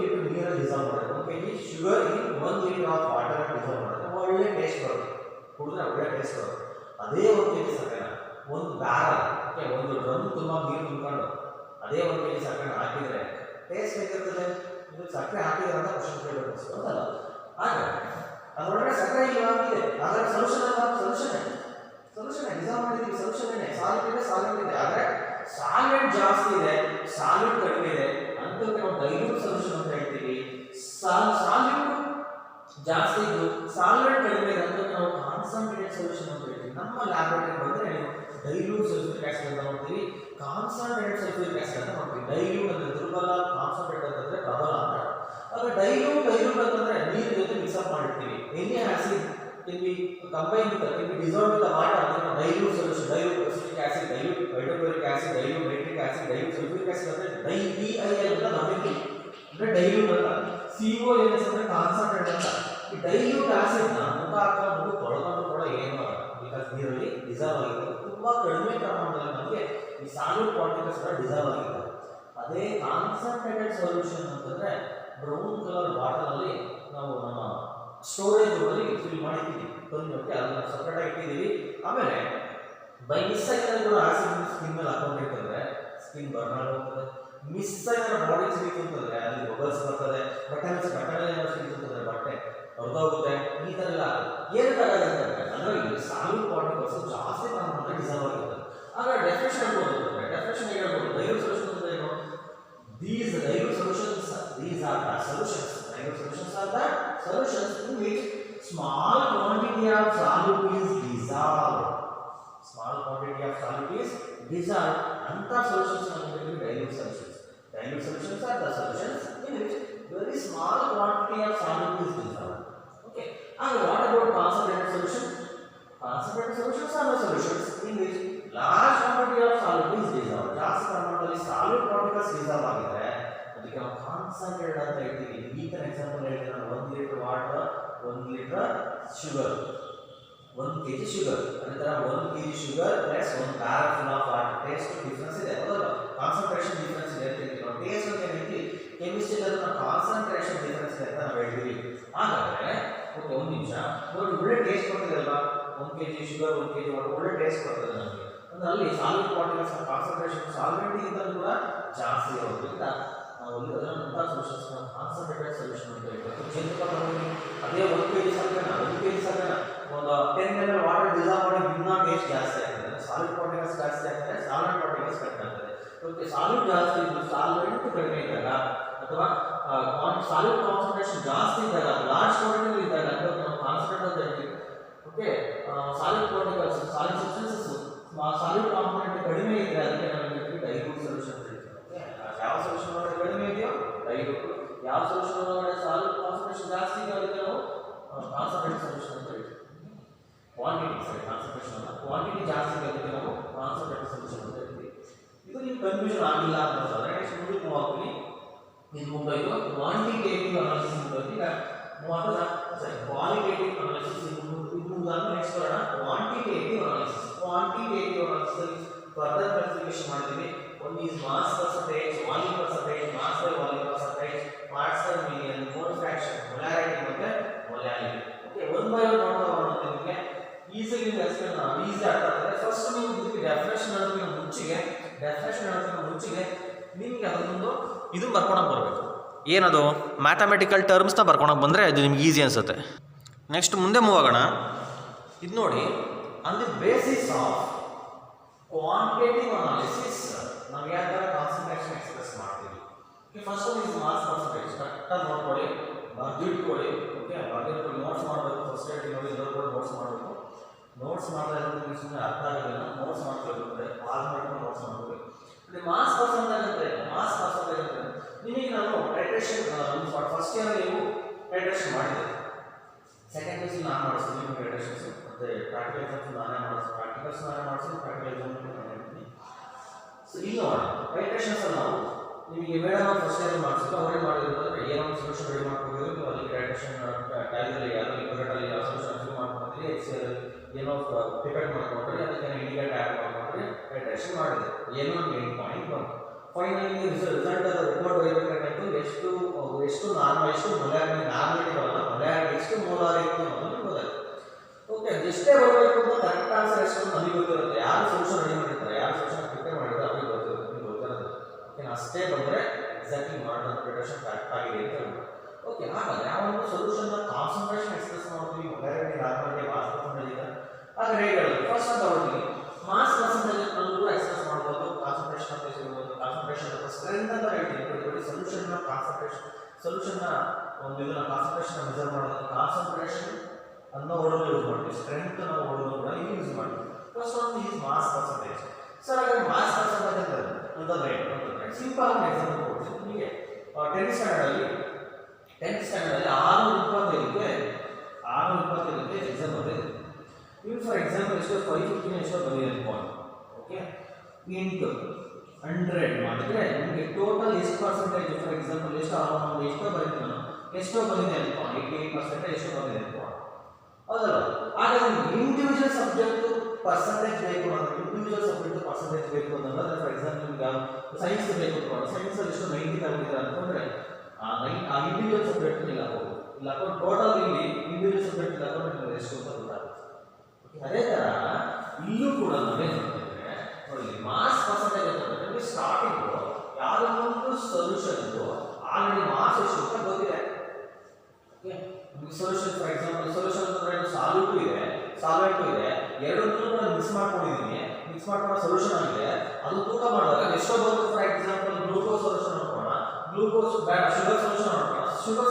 ಲೀಟರ್ ನೀರಲ್ಲಿ ಡಿಸಾಲ್ವ್ ಮಾಡಿದ್ರೆ, 1 kg sugar in 1 litre of water dissolve ಮಾಡಿದ್ರೆ ಒಳ್ಳೆ ಟೇಸ್ಟ್ ಬರುತ್ತೆ, ಕುಡಿದ್ರೆ ಒಳ್ಳೆ ಟೇಸ್ಟ್ ಬರುತ್ತೆ. ಅದೇ 1 kg ಸಕ್ಕರೆನ ಒಂದು ಬ್ಯಾರಲ್, ಓಕೆ, ಒಂದು ಡ್ರಮ್ ತುಂಬಾ ನೀರು ತುಂಬಿಕೊಂಡು ಅದೇ 1 kg ಸಕ್ಕರೆ ಹಾಕಿದ್ರೆ ಟೇಸ್ಟ್ ಹೇಗಿರ್ತದೆ? ಇದು ಸಕ್ಕರೆ ಹಾಕಿದ್ರೆ ಅಂತ ಕ್ವಶನ್ ಕೇಳಬೇಕು ಅಂತಲ್ಲ. ಹಾಗೆ ಅದರೊಳಗಡೆ ಸಕ್ಕರೆ ಇಲ್ಲ ಆಗಿದೆ, ಆದರೆ ಸೊಲ್ಯೂಷನ್ ಅಲ್ಲ, ಸೊಲ್ಯೂಷನ್ ಡಿಸೈನ್ ಮಾಡಿದೀವಿ, ಸೊಲ್ಯೂಷನ್ ಇದೆ, ಸಾಲ್ವೆಂಟ್ ಇದೆ. ಆದರೆ ಸಾಲ್ವೆಂಟ್ ಜಾಸ್ತಿ ಇದೆ, ಸಾಲ್ವೆಂಟ್ ಕಡಿಮೆ ಇದೆ ಅಂತ ನಾವು ಡೈಲ್ಯೂಟ್ ಸೊಲ್ಯೂಷನ್ ಅಂತ ಹೇಳ್ತೀವಿ. ಸಾಲ್ವೆಂಟ್ ಜಾಸ್ತಿ ಇದ್ದು ಸಾಲ್ವೆಂಟ್ ಕಡಿಮೆ ಇದೆ ಅಂತ ನಾವು ಕಾನ್ಸಂಟ್ರೇಟೆಡ್ ಸೊಲ್ಯೂಷನ್ ಅಂತ ಹೇಳ್ತೀವಿ. ನಮ್ಮ ಲ್ಯಾಬೊರೇಟರಿ ಬಂದ್ರೆ ಡೈಲ್ಯೂಟ್ ಸಲ್ಫ್ಯೂರಿಕ್ ಆಸಿಡ್ ಅಂತ ನೋಡ್ತೀವಿ, ಕಾನ್ಸಂಟ್ರೇಟೆಡ್ ಸಲ್ಫ್ಯೂರಿಕ್ ಆಸಿಡ್ ಅಂತ ನೋಡ್ತೀವಿ. ಡೈಲ್ಯೂಟ್ ಅಂದ್ರೆ ದುರ್ಬಲ, ಕಾನ್ಸಂಟ್ರೇಟೆಡ್ ಅಂದ್ರೆ ಪ್ರಬಲ ಅಂತ. ಆಗ ಡೈಲ್ಯೂಟ್ ಅಂತಂದ್ರೆ ನೀರು ಜೊತೆ ಮಿಕ್ಸ್ ಅಪ್ ಮಾಡಿರ್ತೀವಿ. Any acid can be combined with, can be dissolved with the water, ಅಂದ್ರೆ dilute solution, dilute acetic acid, dilute hydrochloric acid, dilute nitric acid, dilute sulphuric acid ಅಂದ್ರೆ DIL ಅಂತ ನಮಗೆ ಅಂದ್ರೆ ಡೈಲ್ಯೂಟ್ ಅಂತ. CONS ಅಂದ್ರೆ concentrate ಅಂತ. ಈ ಡೈಲ್ಯೂಟ್ ಆಸಿಡ್ ನ ಮುಖ ಹಾಕೊಂಡು ತೊಳೆಕೊಂಡು ಕೂಡ ಏನು ಆಗಲ್ಲ, ಬಿಕಾಸ್ ನೀರಲ್ಲಿ ಡಿಸಾಲ್ವ್ ಆಗಿದೆ. ತುಂಬಾ ಕಡಿಮೆ ಪ್ರಮಾಣದಲ್ಲಿ ನಮಗೆ ಈ ಸಾಲ್ಯೂಟ್ ಪಾರ್ಟಿಕಲ್ಸ್ ಡಿಸಾಲ್ವ್ ಆಗಿದೆ. ಅದೇ ಕಾನ್ಸಂಟ್ರೇಟೆಡ್ ಸೊಲ್ಯೂಷನ್ ಅಂತಂದ್ರೆ ಬ್ರೌನ್ ಕಲರ್ ಬಾಟಲ್ ಅಲ್ಲಿ ನಾವು ನಮ್ಮ ಸ್ಟೋರೇಜ್ ಅಲ್ಲಿ ಫಿಲ್ ಮಾಡಿದ್ದೀವಿ ತಂದು ಅದನ್ನ ಸಪರೇಟ್ ಆಗಿ ಇಟ್ಟಿದ್ದೀವಿ. ಆಮೇಲೆ ಬೈ ಮಿಸ್ ಆಗಿದ್ರೆ ಕೂಡ ಆಸಿಡ್ ಸ್ಕಿನ್ ಮೇಲೆ ಹಾಕೊಂಡಿರ್ತಂದ್ರೆ ಸ್ಕಿನ್ ಬರ್ನ್ ಆಗೋಗ್ತದೆ. ಮಿಸ್ ಆಗಿರೋ ಬಾಡಿ ಸಿಗುತ್ತೆ ಅಂತಂದ್ರೆ ಅಲ್ಲಿ ಬಬಲ್ಸ್ ಬರ್ತದೆ, ಬಟ್ಟೆ ಸಿಗುತ್ತೆ, ಬಟ್ಟೆ ಹೊರದೋಗುತ್ತೆ, ಈ ತರ ಎಲ್ಲ ಏನಕ್ಕಾಗತ್ತೆ ಅಂತಂದ್ರೆ ಅದರಲ್ಲಿ ಸಾಲಿಡ್ ಪಾರ್ಟಿಕಲ್ಸ್ ಜಾಸ್ತಿ ಪ್ರಮಾಣದಲ್ಲಿ ಡಿಸಾಲ್ವ್ ಆಗುತ್ತೆ. ಆಗ ಡೆಫಿನೇಷನ್ ಹೇಳ್ಬೋದು, ಡೆಫಿನೇಷನ್ ಹೇಳ್ಬೋದು ಡೈಲ್ಯೂಟ್ ಸೊಲ್ಯೂಷನ್ ಅಂದ್ರೆ ಏನು? These dilute solutions, these are the solutions. Dilute solutions are the solutions in which small quantity of solute is dissolved. Small quantity of solute is dissolved. Anta solutions are dilute solutions. Dilute solutions are the solutions in which very small quantity of solute is dissolved. Okay. And what about concentrated solution? Concentrated solutions are the solutions in which large quantity of solute is dissolved. ಜಾಸ್ತಿ ಪ್ರಮಾಣದಲ್ಲಿ solid particles dissolve ಆಗಿದ್ರೆ ಅದಕ್ಕೆ ನಾವು concentrated ಅಂತ ಹೇಳ್ತೀವಿ. ಈಗ example ಹೇಳ್ತೀನಿ ನಾನು, 1 litre water, 1 litre sugar, 1 kg sugar, ಅದೇ ತರ 1 kg sugar plus 1 barrel full of water. Taste difference ಇದೆ, ಹೌದಲ್ಲ? ಕಾನ್ಸಂಟ್ರೇಷನ್ ಡಿಫರೆನ್ಸ್ ಇದೆ ಅಂತ ಹೇಳ್ತೀವಿ ನಾವು. ಟೇಸ್ಟ್ ಅಂತ ಹೇಳ್ತೀವಿ, ಕೆಮಿಸ್ಟ್ರಿ ಅಲ್ಲಿ ಕಾನ್ಸಂಟ್ರೇಷನ್ ಡಿಫರೆನ್ಸ್ ಇದೆ ಅಂತ ನಾವು ಹೇಳ್ತೀವಿ. ಹಾಗಾದ್ರೆ ಓಕೆ, ಒಂದು ನಿಮಿಷ ನೋಡಿ, ಒಳ್ಳೆ ಟೇಸ್ಟ್ ಕೊಡ್ತಿದೆ ಅಲ್ವಾ? 1 kg ಶುಗರ್, 1 kg ವಾಟರ್, ಒಳ್ಳೆ ಟೇಸ್ಟ್ ಕೊಡ್ತದೆ ನಮಗೆ. ಅಂದ್ರೆ ಅಲ್ಲಿ ಸಾಲಿಡ್ ಪಾರ್ಟಿಕಲ್ಸ್ ಕಾನ್ಸಂಟ್ರೇಷನ್ ಸಾಲ್ವೆಂಟ್ ಗಿಂತಲೂ ಕೂಡ ಜಾಸ್ತಿ ಇರೋದ್ರಿಂದ ನಾವು ಅಲ್ಲಿ ಅದನ್ನ ಸೊಲ್ಯೂಷನ್ಸ್ ಕಾನ್ಸಂಟ್ರೇಟೆಡ್ ಸೊಲ್ಯೂಷನ್ ಅಂತ ಹೇಳ್ತೀವಿ. ಜೇನುತುಪ್ಪ ತಗೊಂಡು ಅದೇ 1 kg ಸಕ್ಕರೆನ, 1 kg ಸಕ್ಕರೆನ ಒಂದು 10 ml ವಾಟರ್ ಡಿಸಾಲ್ವ್ ಮಾಡಿ ಇನ್ನೂ ಟೇಸ್ಟ್ ಜಾಸ್ತಿ ಆಗ್ತದೆ. ಸಾಲಿಡ್ ಪಾರ್ಟಿಕಲ್ಸ್ ಜಾಸ್ತಿ ಆಗ್ತದೆ, ಸಾಲ್ವೆಂಟ್ ಪಾರ್ಟಿಕಲ್ಸ್ ಕಡಿಮೆ ಆಗ್ತದೆ. ಓಕೆ, ಸಾಲಿಡ್ ಜಾಸ್ತಿ ಇದ್ದು ಸಾಲ್ವೆಂಟ್ ಕಡಿಮೆ ಇದ್ದಾಗ ಅಥವಾ ಸಾಲಿಡ್ ಕಾನ್ಸಂಟ್ರೇಷನ್ ಜಾಸ್ತಿ ಇದ್ದಾಗ, ಲಾರ್ಜ್ ಕ್ವಾಂಟಿಟಿ ಇದ್ದಾಗ ನಾವು ಕಾನ್ಸಂಟ್ರೇಟ್ ಅಂತ ಹೇಳ್ತೀವಿ. Okay, solid particles, solid substances solid component ಕಡಿಮೆ ಇದ್ರೆ ಅದಕ್ಕೆ ನಾವು ಹೇಳ್ತೀವಿ ಡೈಲ್ಯೂಟ್ ಸೊಲ್ಯೂಷನ್ ಅಂತ ಹೇಳ್ತೀವಿ. ಓಕೆ, ಯಾವ ಸೊಲ್ಯೂಷನ್ ಒಳಗಡೆ ಕಡಿಮೆ ಇದೆಯೋ ಡೈಲ್ಯೂಟ್, ಯಾವ ಸೊಲ್ಯೂಷನ್ ಒಳಗಡೆ ಸಾಲಿಡ್ ಕಾನ್ಸಂಟ್ರೇಷನ್ ಜಾಸ್ತಿ ಇದೆ ಅದಕ್ಕೆ ನಾವು ಕಾನ್ಸಂಟ್ರೇಟೆಡ್ ಸೊಲ್ಯೂಷನ್ ಅಂತ ಹೇಳ್ತೀವಿ. ಕ್ವಾಂಟಿಟಿ, ಸರಿ, ಕಾನ್ಸಂಟ್ರೇಷನ್ ಅಲ್ಲ, ಕ್ವಾಂಟಿಟಿ ಜಾಸ್ತಿ ಇದೆ ಅದಕ್ಕೆ ನಾವು ಕಾನ್ಸಂಟ್ರೇಟೆಡ್ ಸೊಲ್ಯೂಷನ್ ಅಂತ ಹೇಳ್ತೀವಿ. ಇದು ನಿಮ್ಗೆ ಕನ್ಫ್ಯೂಷನ್ ಆಗಿಲ್ಲ ಅಂತಂದ್ರೆ ನೆಕ್ಸ್ಟ್ ಮುಂದಕ್ಕೆ ಮೂವ್ ಆಗ್ತೀನಿ. ಇದು ಮುಗಿದೋಯ್ತು, ಕ್ವಾಂಟಿಟೇಟಿವ್ ಅನಾಲಿಸಿಸ್ ಮುಗಿದೋಯ್ತು. ಈಗ ಕ್ವಾಲಿಟೇಟಿವ್ ಅನಾಲಿಸಿಸ್ ನೆಕ್ಸ್ಟ್ ಬರೋಣ. Quantitative analysis. Quantitative analysis further classification ಮಾಡ್ತೀವಿ. ಒಂದು is mass percentage, volume percentage, mass by volume percentage, parts per million, mole fraction, molarity ಮತ್ತೆ molality. Okay, one by one ನೋಡ್ತಾ ಹೋಗೋಣ. ನಿಮಗೆ easily explain easy ಅರ್ಥ ಆಗ್ತದೆ. First ನೀವು ಇದಕ್ಕೆ ಡೆಫಿನೇಷನ್ ಹೇಳೋದಕ್ಕಿಂತ ಮುಂಚೆಗೆ ನಿಮಗೆ ಅದೊಂದು ಇದು ಬರ್ಕೊಳಕ್ಕೆ ಬರಬೇಕು. ಏನದು? ಮ್ಯಾಥಮೆಟಿಕಲ್ ಟರ್ಮ್ಸ್ನ ಬರ್ಕೊಳಕ್ಕೆ ಬಂದರೆ ಅದು ನಿಮ್ಗೆ ಈಸಿ ಅನಿಸುತ್ತೆ. ನೆಕ್ಸ್ಟ್ ಮುಂದೆ ಮೂವ್ ಆಗೋಣ. ಇದು ನೋಡಿ, on the basis of quantitative analysis ನಾವು ಯಾವ ಥರ ಕಾನ್ಸಂಟ್ರೇಷನ್ ಎಕ್ಸ್ಪ್ರೆಸ್ ಮಾಡ್ತೀವಿ. First one is mass percentage. ಕರೆಕ್ಟಾಗಿ ನೋಡ್ಕೊಳ್ಳಿ, ಬರ್ದಿಟ್ಕೊಳ್ಳಿ. ಓಕೆ, ಬರ್ದಿಟ್ಕೊಳ್ಳಿ, ನೋಟ್ಸ್ ಮಾಡಬೇಕು. ಫಸ್ಟ್ ಹೇಳಿ ನೋಡಿ, ಎಲ್ಲರೂ ಕೂಡ ನೋಟ್ಸ್ ಮಾಡಬೇಕು. ನೋಟ್ಸ್ ಮಾಡ್ತಾ ಇರೋದು ಸುಮ್ಮನೆ ಅರ್ಥ ಆಗೋದಿಲ್ಲ, ನೋಟ್ಸ್ ಮಾಡ್ಕೊಳ್ಬೇಕು, ಪಾಸ್ ಮಾಡ್ಕೊಂಡು ನೋಟ್ಸ್ ಮಾಡಬೇಕು. ಮಾಸ್ ಪರ್ಸೆಂಟೇಜ್ ಅಂದರೆ ನಿಮಗೆ ನಾನು ಟೈಟ್ರೇಷನ್ ಫಸ್ಟ್ ಇಯರ್ ನೀವು ಟೈಟ್ರೇಷನ್ ಮಾಡಿದೆ, ಸೆಕೆಂಡ್ ಪಿ ಯು ಸಿ ನಾನು ಮಾಡಿಸ್ತೀನಿ ನಿಮಗೆ ಟೈಟ್ರೇಷನ್ಸ್, ಮತ್ತು ಪ್ರಾಕ್ಟಿಕಲ್ ಎಕ್ಸಾಮ್ಸ್ ನಾನೇ ಮಾಡಿಸ್ತೀನಿ, ಪ್ರಾಕ್ಟಿಕಲ್ಸ್ ನಾನೇ ಮಾಡಿಸ್ತೀನಿ, ಪ್ರಾಕ್ಟಿಕಲ್ ಎಕ್ಸಾಮ್ ನಾನು ಹೇಳ್ತೀನಿ. ಸೊ ಈಗ ನೋಡೋಣ ಟೈಟ್ರೇಷನ್ಸ್ ನಾವು ನಿಮಗೆ ಮೇಡಮ್ ಫಸ್ಟ್ ಇಯರ್ ಮಾಡಿಸಿದ್ರು, ಅವರೇ ಮಾಡಿರೋದ್ರೆ ಏನೋ ಒಂದು ಸೊಲ್ಯೂಷನ್ ರೆಡಿ ಮಾಡ್ಕೋಬೇಕು. ನೀವು ಅಲ್ಲಿ ಟೈಟ್ರೇಷನ್ ಟ್ಯಾಲಿಯಲ್ಲಿ ಅದರಲ್ಲಿ ಬರೋಟಲ್ಲಿ ಯಾವ ಸೊಲ್ಯೂಷನ್ ಫಿಲ್ ಮಾಡ್ಕೊಂಡ್ರಿ, ಎಕ್ಸೆಲ್ ಏನೋ ಡಿಪೆಂಡ್ ಮಾಡ್ಕೊಂಡ್ರಿ, ಅದಕ್ಕೆ ಇಂಡಿಕೇಟ್ ಆ್ಯಡ್ ಮಾಡ್ಕೊಂಡ್ರಿ, ಟೈಟ್ರೇಷನ್ ಮಾಡಿದೆ, ಏನೋ ಒಂದು 8 ಪಾಯಿಂಟ್ ಬಂತು. ಫೈನಲಿ ರಿಸಲ್ಟ್ ರಿಪೋರ್ಟ್ ಬರಬೇಕಾಗಿತ್ತು. ಎಷ್ಟು ನಾರ್ಮಲ್, ಎಷ್ಟು ನಾರ್ಮಲಿಟಿ ಬರಲ್ಲ, ಮೊಲಾರಿಟಿ ಎಷ್ಟು ಮೋಲಾರ್ ಇತ್ತು ಅನ್ನೋದು ಗೊತ್ತಾಯ್ತು. ಓಕೆ, ಎಷ್ಟೇ ಬರಬೇಕು ಅಂತ ಕರೆಕ್ಟ್ ಆನ್ಸರ್ ಎಷ್ಟು ನಮಗೆ ಗೊತ್ತಿರುತ್ತೆ. ಯಾರು ಸೊಲ್ಯೂಷನ್ ರೆಡಿ ಮಾಡಿರ್ತಾರೆ, ಯಾರು ಸೊಲ್ಯೂಷನ್ ಪ್ರಿಪೇರ್ ಮಾಡಿದ್ರೆ ಅವ್ರಿಗೆ ಗೊತ್ತಿರುತ್ತೆ, ನಿಮ್ಗೆ ಗೊತ್ತಿರೋದು. ಓಕೆ, ಅಷ್ಟೇ ಬಂದರೆ ಎಕ್ಸಾಕ್ಟ್ಲಿ ಮಾಡೋದು ಪ್ರಿಪರೇಷನ್ ಕರೆಕ್ಟ್ ಆಗಿದೆ ಅಂತ ಹೇಳ್ಬೋದು. ಓಕೆ, ಹಾಗಾದ್ರೆ ಆ ಒಂದು ಸೊಲ್ಯೂಷನ್ನ ಕಾನ್ಸಂಟ್ರೇಷನ್ ಎಕ್ಸ್ಪ್ರೆಸ್ ಮಾಡ್ತೀವಿ, ಮೊಲಾರಿಟಿ, ನಾರ್ಮಲಿಟಿ, ಮಾಸ್ ಪರ್ಸೆಂಟೇಜ್ ಇದೆ. ಹಾಗೆ ರೇಟ್ ಹೇಳೋದು ಫಸ್ಟ್ ಅಂತ ಬರ್ತೀವಿ. ಮಾಸ್ ಪರ್ಸೆಂಟೇಜ್ ಕೂಡ ಎಕ್ಸ್ಪ್ರೆಸ್ ಮಾಡ್ಬೋದು, ಕಾನ್ಸಂಟ್ರೇಷನ್ ಅಂತ ಹೇಳ್ಬೋದು, ಕಾನ್ಸಂಟ್ರೇಷನ್ ಅಥವಾ ಸ್ಟ್ರೆಂತ್ ಅಂತ ಹೇಳ್ತೀವಿ. ಸೊಲ್ಯೂಷನ್ನ ಕಾನ್ಸಂಟ್ರೇಷನ್, ಸೊಲ್ಯೂಷನ್ನ ಒಂದು ಇದನ್ನ ಕಾನ್ಸಂಟ್ರೇಷನ್ ಮೆಜರ್ ಮಾಡೋದು, ಕಾನ್ಸಂಟ್ರೇಷನ್ ಅನ್ನೋ ವರ್ಡ್ ಯೂಸ್ ಮಾಡ್ತೀವಿ, ಸ್ಟ್ರೆಂತ್ ಅನ್ನೋ ವರ್ಡ್ ಕೂಡ ಯೂಸ್ ಮಾಡ್ತೀವಿ. ಫಸ್ಟ್ ಒಂದು ಈಸ್ ಮಾಸ್ ಪರ್ಸೆಂಟೇಜ್. ಸರ್ ಹಾಗೆ ಮಾಸ್ ಪರ್ಸೆಂಟೇಜ್ ಅಂತಂದ್ರೆ ಸಿಂಪಲ್ ಆಗಿ ಎಕ್ಸಾಂಪಲ್ ಕೊಡ್ತೀನಿ ನಿಮಗೆ. 10th ಸ್ಟ್ಯಾಂಡರ್ಡ್ ಅಲ್ಲಿ 625ಕ್ಕೆ ಎಕ್ಸಾಮ್ ಬರೆದಿದೆ. ನೀವು ಫಾರ್ ಎಕ್ಸಾಂಪಲ್ ಎಷ್ಟೋ 550 ಎಷ್ಟೋ ಬರೆಯೋದು ಪಾಯಿಂಟ್. ಓಕೆ, ಇಂಟು 100 ಮಾಡಿದ್ರೆ ನಿಮಗೆ ಟೋಟಲ್ ಎಷ್ಟು ಪರ್ಸೆಂಟೇಜ್, ಫಾರ್ ಎಕ್ಸಾಂಪಲ್ ಎಷ್ಟೋ ಬರೀತೀನಿ ನಾನು, ಎಷ್ಟೋ ಬಂದಿದೆ ಅನ್ಕೊಂಡು 88% ಎಷ್ಟೋ ಬಂದಿದೆ ಅನ್ಕೊಂಡು, ಹೌದಲ್ಲ? ಹಾಗಾದ್ರೆ ಇಂಡಿವಿಜುವಲ್ ಸಬ್ಜೆಕ್ಟ್ ಪರ್ಸೆಂಟೇಜ್ ಬೇಕು, ಇಂಡಿವಿಜುವಲ್ ಸಬ್ಜೆಕ್ಟ್ ಪರ್ಸೆಂಟೇಜ್ ಬೇಕು ಅಂತಂದ್ರೆ ಫಾರ್ ಎಕ್ಸಾಂಪಲ್ ನಿಮ್ಗೆ ಸೈನ್ಸ್ ಬೇಕು, ತೆಗೆದುಕೊಂಡು ಸೆಕೆಂಡ್ ಸಲ ಎಷ್ಟು 90 ತಗೊಂಡಿದ್ದಾರೆ ಅಂತಂದ್ರೆ ಆ ಇಂಡಿವಿಜುವಲ್ ಸಬ್ಜೆಕ್ಟ್ ಇಲ್ಲ ಇಲ್ಲ ಹಾಕೊಂಡು ಟೋಟಲ್ ಇಲ್ಲಿ ಇಂಡಿವಿಜುವಲ್ ಸಬ್ಜೆಕ್ಟ್ ಇಲ್ಲ ಹಾಕೊಂಡು ನಿಮಗೆ ಎಷ್ಟು ಅಂತ ಗೊತ್ತಾಗುತ್ತೆ. ಅದೇ ತರ ಇಲ್ಲೂ ಕೂಡ ನಾವೇನು ಮಾಡ್ತಿದ್ರೆ ನೋಡಿ ಮಾಸ್ ಪರ್ಸೆಂಟೇಜ್ ಅಂತಂದ್ರೆ ನಿಮಗೆ ಸ್ಟಾರ್ಟಿಂಗ್ ಯಾವುದೋ ಒಂದು ಸೊಲ್ಯೂಷನ್ ಇದ್ದು ಆಲ್ರೆಡಿ ಮಾಸ್ ಎಷ್ಟು ಅಂತ ಗೊತ್ತಿದೆ. Okay solution for example solution ಅಂದ್ರೆ ಸಾಲ್ಯೂಟ್ ಇದೆ ಸಾಲ್ವೆಂಟ್ ಇದೆ ಎರಡನ್ನೂ ನಾನು ಮಿಕ್ಸ್ ಮಾಡ್ಕೊಂಡಿದ್ದೀನಿ ಮಿಕ್ಸ್ ಮಾಡ್ಕೊಂಡು ಸೊಲ್ಯೂಷನ್ ಆಗಿದೆ ಅದು ತೂಕ ಮಾಡಿದಾಗ ಎಷ್ಟೋ ಬರುತ್ತೆ. ಫಾರ್ ಎಕ್ಸಾಂಪಲ್ ಗ್ಲೂಕೋಸ್ ಸೊಲ್ಯೂಷನ್ ನೋಡೋಣ ಗ್ಲೂಕೋಸ್ ಬೇಡ ಶುಗರ್ ಸೊಲ್ಯೂಷನ್ ನೋಡೋಣ ಶುಗರ್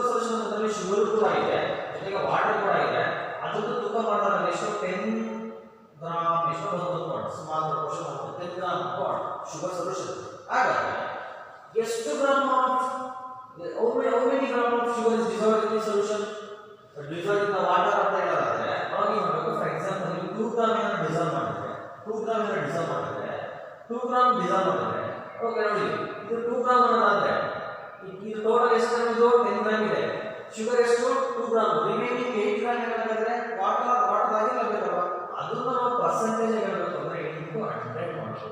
ಸೊಲ್ಯೂಷನ್ ಅಂದ್ರೆ ಶುಗರ್ ಕೂಡ ಇದೆ ಜೊತೆಗೆ ವಾಟರ್ ಕೂಡ ಇದೆ ಅದನ್ನು ತೂಕ ಮಾಡಿದಾಗ ಎಷ್ಟು 10 ಗ್ರಾಮ್ ಎಷ್ಟು ಬರುತ್ತೆ ಸುಮಾರು ಪ್ರಪೋರ್ಷನ್ ಆಗುತ್ತೆ 10 ಗ್ರಾಮ್ ಶುಗರ್ ಸೊಲ್ಯೂಷನ್. ಹಾಗಾದ್ರೆ ಎಷ್ಟು gram of how many gram of sugar is dissolved in the solution? Dissolved in the water ಅಂತ ಹೇಳೋದಾದ್ರೆ ಅವಾಗ ಏನು ಮಾಡಬೇಕು ಫಾರ್ ಎಕ್ಸಾಂಪಲ್ ನೀವು 2 ಗ್ರಾಮ್ ಅನ್ನು ಡಿಸಾಲ್ವ್ ಮಾಡಿದ್ರೆ 2 ಗ್ರಾಮ್ ಅನ್ನು ಡಿಸಾಲ್ವ್ ಮಾಡಿದ್ರೆ 2 ಗ್ರಾಮ್ ಡಿಸಾಲ್ವ್ ಮಾಡಿದ್ರೆ ಓಕೆ ನೋಡಿ ಇದು 2 ಗ್ರಾಮ್ ಅನ್ನೋದಾದ್ರೆ ಇದು ಟೋಟಲ್ ಎಷ್ಟು ಗ್ರಾಮ್ ಇದು 10 ಗ್ರಾಮ್ ಇದೆ ಶುಗರ್ ಎಷ್ಟು 2 ಗ್ರಾಮ್ ರಿಮೈನಿಂಗ್ 8 ಗ್ರಾಮ್ ಏನಾಗುತ್ತೆ ವಾಟರ್ ಆಗಿ ಲಭ್ಯವಿರುವ ಅದನ್ನ ನಾವು ಪರ್ಸೆಂಟೇಜ್ ಹೇಳಬೇಕು ಅಂದ್ರೆ 8 100 ಮಾಡಬೇಕು.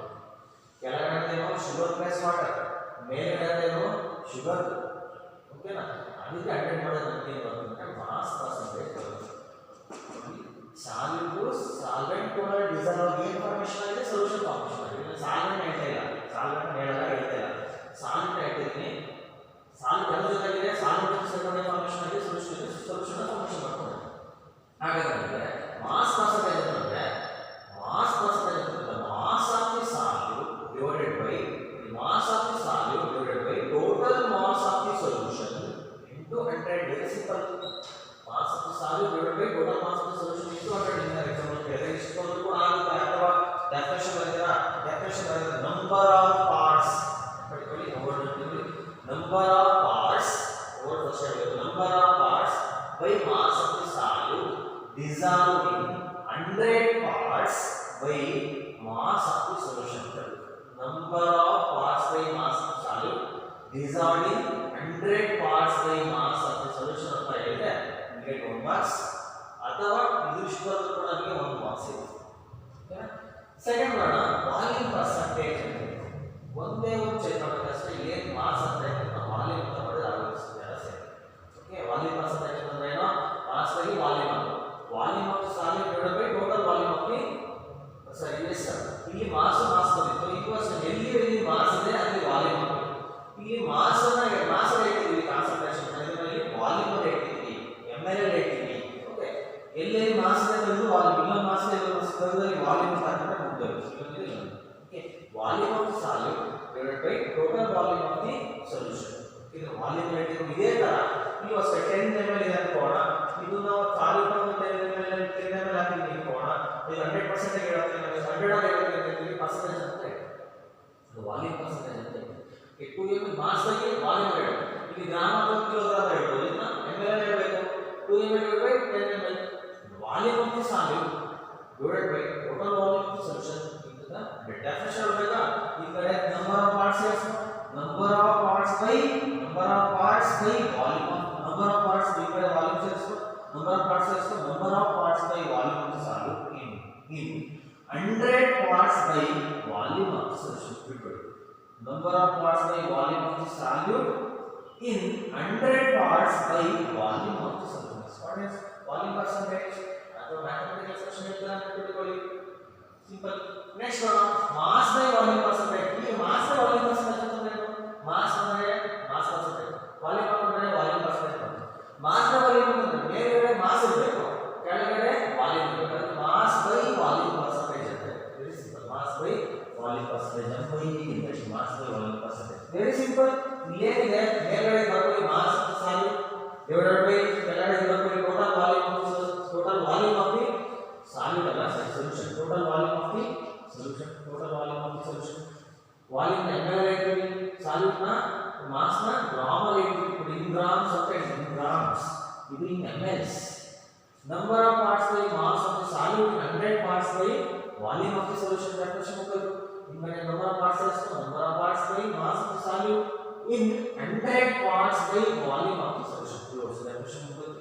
ಕೆಳಗಡೆ ನಾವು ಶುಗರ್ ಪ್ಲಸ್ ವಾಟರ್ ಮೇಲ್ಗಡೆ ನಾವು ಶುಗರ್ ಓಕೆನಾ ಅದಕ್ಕೆ ಅಟೆಂಡ್ ಮಾಡೋದಕ್ಕೆ ಏನು ಬರುತ್ತೆ ಮಾಸ್ ಪರ್ಸೆಂಟೇಜ್ ಬರುತ್ತೆ. ಸಾಲ್ವೆಂಟ್ ಕೂಡ ಡಿಸಾಲ್ವ್ ಏನು ಫಾರ್ಮೇಷನ್ ಆಗಿದೆ ಸೊಲ್ಯೂಷನ್ ಫಾರ್ಮೇಷನ್ ಆಗಿದೆ. ಸಾಲ್ವೆಂಟ್ ಹೇಳ್ತಾ ಇಲ್ಲ ಸಾಲ್ವೆಂಟ್ ಹೇಳ್ತಾ ಇಲ್ಲ ಸಾಲ್ವೆಂಟ್ ಹೇಳ್ತಿದ್ದೀನಿ ಸಾಲ್ವೆಂಟ್ ಎಲ್ಲ ಜೊತೆಗಿದೆ ಸಾಲ್ವೆಂಟ್ ಸೆಕೆಂಡರಿ ಫಾರ್ಮೇಷನ್ ಆಗಿದೆ ಸೊಲ್ಯೂಷನ್ ಫಾರ್ಮೇಷನ್ ಮಾಡ್ಕೊಂಡು ಹಾಗಾದ್ರೆ ಮಾಸ್ ಪರ್ಸೆಂಟೇಜ್ ಅಂತಂದ್ರೆ ಮಾಸ್ ಪರ್ಸೆಂಟೇಜ್ ಅಂತಂದ್ರೆ mass of the solute divided by mass of the solute divided by total mass of the solution into 100. Very simple. Mass of the solute divided by total mass of the solution into 100. In the example ಕೇಳಿದ್ರೆ ಇಷ್ಟೊಂದು ಕೂಡ ಆಗುತ್ತೆ ಅಥವಾ definition ಬರೆದಿರಾ definition ಬರೆದಿರಾ number of parts particularly over number of parts over first ಹೇಳಬೇಕು number of parts by mass of the solute dissolving 100 parts by mass of the solution. Number of parts by mass of the solute dissolving 100 parts by mass of the solution ಅಂತ ಹೇಳಿದ್ರೆ ನಿಮಗೆ 1 marks ಅಥವಾ ಇದು ಇಷ್ಟು ಕೂಡ ನಿಮಗೆ 1 marks ಇದೆ. Second ಮಾಡೋಣ ವಾಲ್ಯೂಮ್ ಪರ್ಸೆಂಟೇಜ್ ಒಂದೇ ಒಂದು ಚೆಕ್ ಮಾಡಬೇಕಷ್ಟೇ ಏನು ಮಾಸ್ ಅಂತ ಹೇಳಿದ್ರೆ ವಾಲ್ಯೂಮ್ ಅಂತ ಮಾಡಿದ್ರೆ ಆಗುತ್ತೆ. ಓಕೆ ವಾಲ್ಯೂಮ್ ಪರ್ಸೆಂಟೇಜ್ ಅಂದ್ರೆ ಏನು mass by volume volume of solid divided by total volume of the ಸರಿ ಎಸ್ ಸರ್ ಇಲ್ಲಿ ಮಾಸ್ ಬಂದಿತ್ತು ಈಕ್ವಲ್ಸ್ ಎಲ್ಲಿ ಮಾಸ್ ಇದೆ ಅಲ್ಲಿ ವಾಲ್ಯೂಮ್ ಆಗುತ್ತೆ. ಇಲ್ಲಿ ಮಾಸ್ ಇಟ್ಟಿದ್ದೀವಿ ಕಾನ್ಸಂಟ್ರೇಷನ್ ಇದರಲ್ಲಿ ವಾಲ್ಯೂಮ್ ಅನ್ನು ಇಟ್ಟಿದ್ದೀವಿ ml ಅಲ್ಲಿ ಇಟ್ಟಿದ್ದೀವಿ. ಓಕೆ ಎಲ್ಲೆಲ್ಲಿ ಮಾಸ್ ಇದೆ ಅದು ವಾಲ್ಯೂಮ್ ಇಲ್ಲ ಮಾಸ್ ಇದೆ ಸ್ಥಳದಲ್ಲಿ ವಾಲ್ಯೂಮ್ ಅಂತ ಹಾಕಿದ್ರೆ ಮುಗಿದೋಯ್ತು. Okay volume of salute divided by total volume of the solution. ಇದು ವಾಲ್ಯೂಮ್ ಇಟ್ಟಿದ್ದೀವಿ ಇದೇ ತರ ನೀವು ಅಷ್ಟೇ 10 ml ಇದೆ ಅನ್ಕೋಣ ಇದು ನಾವು ಸಾಲ್ಯೂಟ್ ಅನ್ನು 10 ml ಹಾಕಿದ್ದೀವಿ ಅನ್ಕೋಣ ಇದು 100% ಹೇಳುತ್ತೆ ನಮಗೆ 100 ಆಗಿ ಹೇಳುತ್ತೆ ಪರ್ಸೆಂಟೇಜ್ ಅಂತ ಇದು ವಾಲ್ಯೂಮ್ ಪರ್ಸೆಂಟೇಜ್ ಅಂತ 2 ml ಮಾಸ್ ಬಗ್ಗೆ ವಾಲ್ಯೂಮ್ ಹೇಳೋದು ಇಲ್ಲಿ ಗ್ರಾಮ್ ಅಥವಾ ಕಿಲೋಗ್ರಾಮ್ ಹೇಳೋದು ಇದನ್ನ ml ಹೇಳಬೇಕು 2 ml divided by 10 ml volume of the salute divided by total volume of the solution into the definition ಹೇಳಬೇಕಾ ಈ ಕಡೆ ನಂಬರ್ ಆಫ್ ಪಾರ್ಟ್ಸ್ ಎಷ್ಟು number of parts by volume of number of parts ಈ ಕಡೆ volume ಎಷ್ಟು number of parts ಎಷ್ಟು number of parts by volume of the salute in 100 parts by volume of the solution. Number of parts by volume of the solute in 100 parts by volume of the solution. What is volume percentage? ಅಥವಾ mathematical expression ಇರ್ತದೆ ಅಂತ ತಿಳ್ಕೊಳ್ಳಿ simple. Next mass by volume percentage. ಈ mass by volume percentage ಅಂದ್ರೆ mass ಅಂದ್ರೆ mass percentage volume ಅಂದ್ರೆ volume percentage. Mass by volume ಅಂದ್ರೆ ಮೇಲ್ಗಡೆ ಮಾಸ್ ಇರಬೇಕು ಕೆಳಗಡೆ ವಾಲ್ಯೂಮ್ ಇರಬೇಕು. ಮಾಸ್ ಬೈ ವಾಲ್ಯೂಮ್ ಪರ್ಸೆಂಟೇಜ್ ಅಂತ very simple mass by volume percentage ಅಂತ ಈ mass by volume percentage very simple. ಏನಿದೆ ಮೇಲ್ಗಡೆ ಬರ್ಕೊಳ್ಳಿ mass of the solute divided by ಕೆಳಗಡೆ ಬರ್ಕೊಳ್ಳಿ total volume of the solute ಅಲ್ಲ solution total volume of the solution volume ml ಇಟ್ಟಿವಿ salute ನ ಮಾಸ್ ನ ಗ್ರಾಮ್ ಅಲ್ಲಿ ಇಟ್ಟಿವಿ ಇನ್ ಗ್ರಾಮ್ಸ್ ಅಂತ ಇನ್ ಗ್ರಾಮ್ಸ್ ಇದು ಇನ್ mls. Number of parts by mass of the solute in 100 parts by volume of the solution definition ಮುಗಿದು ಇನ್ಮೇಲೆ number of parts ಎಷ್ಟು number of parts by mass of the solute in 100 parts by volume of the solution close definition ಮುಗಿದು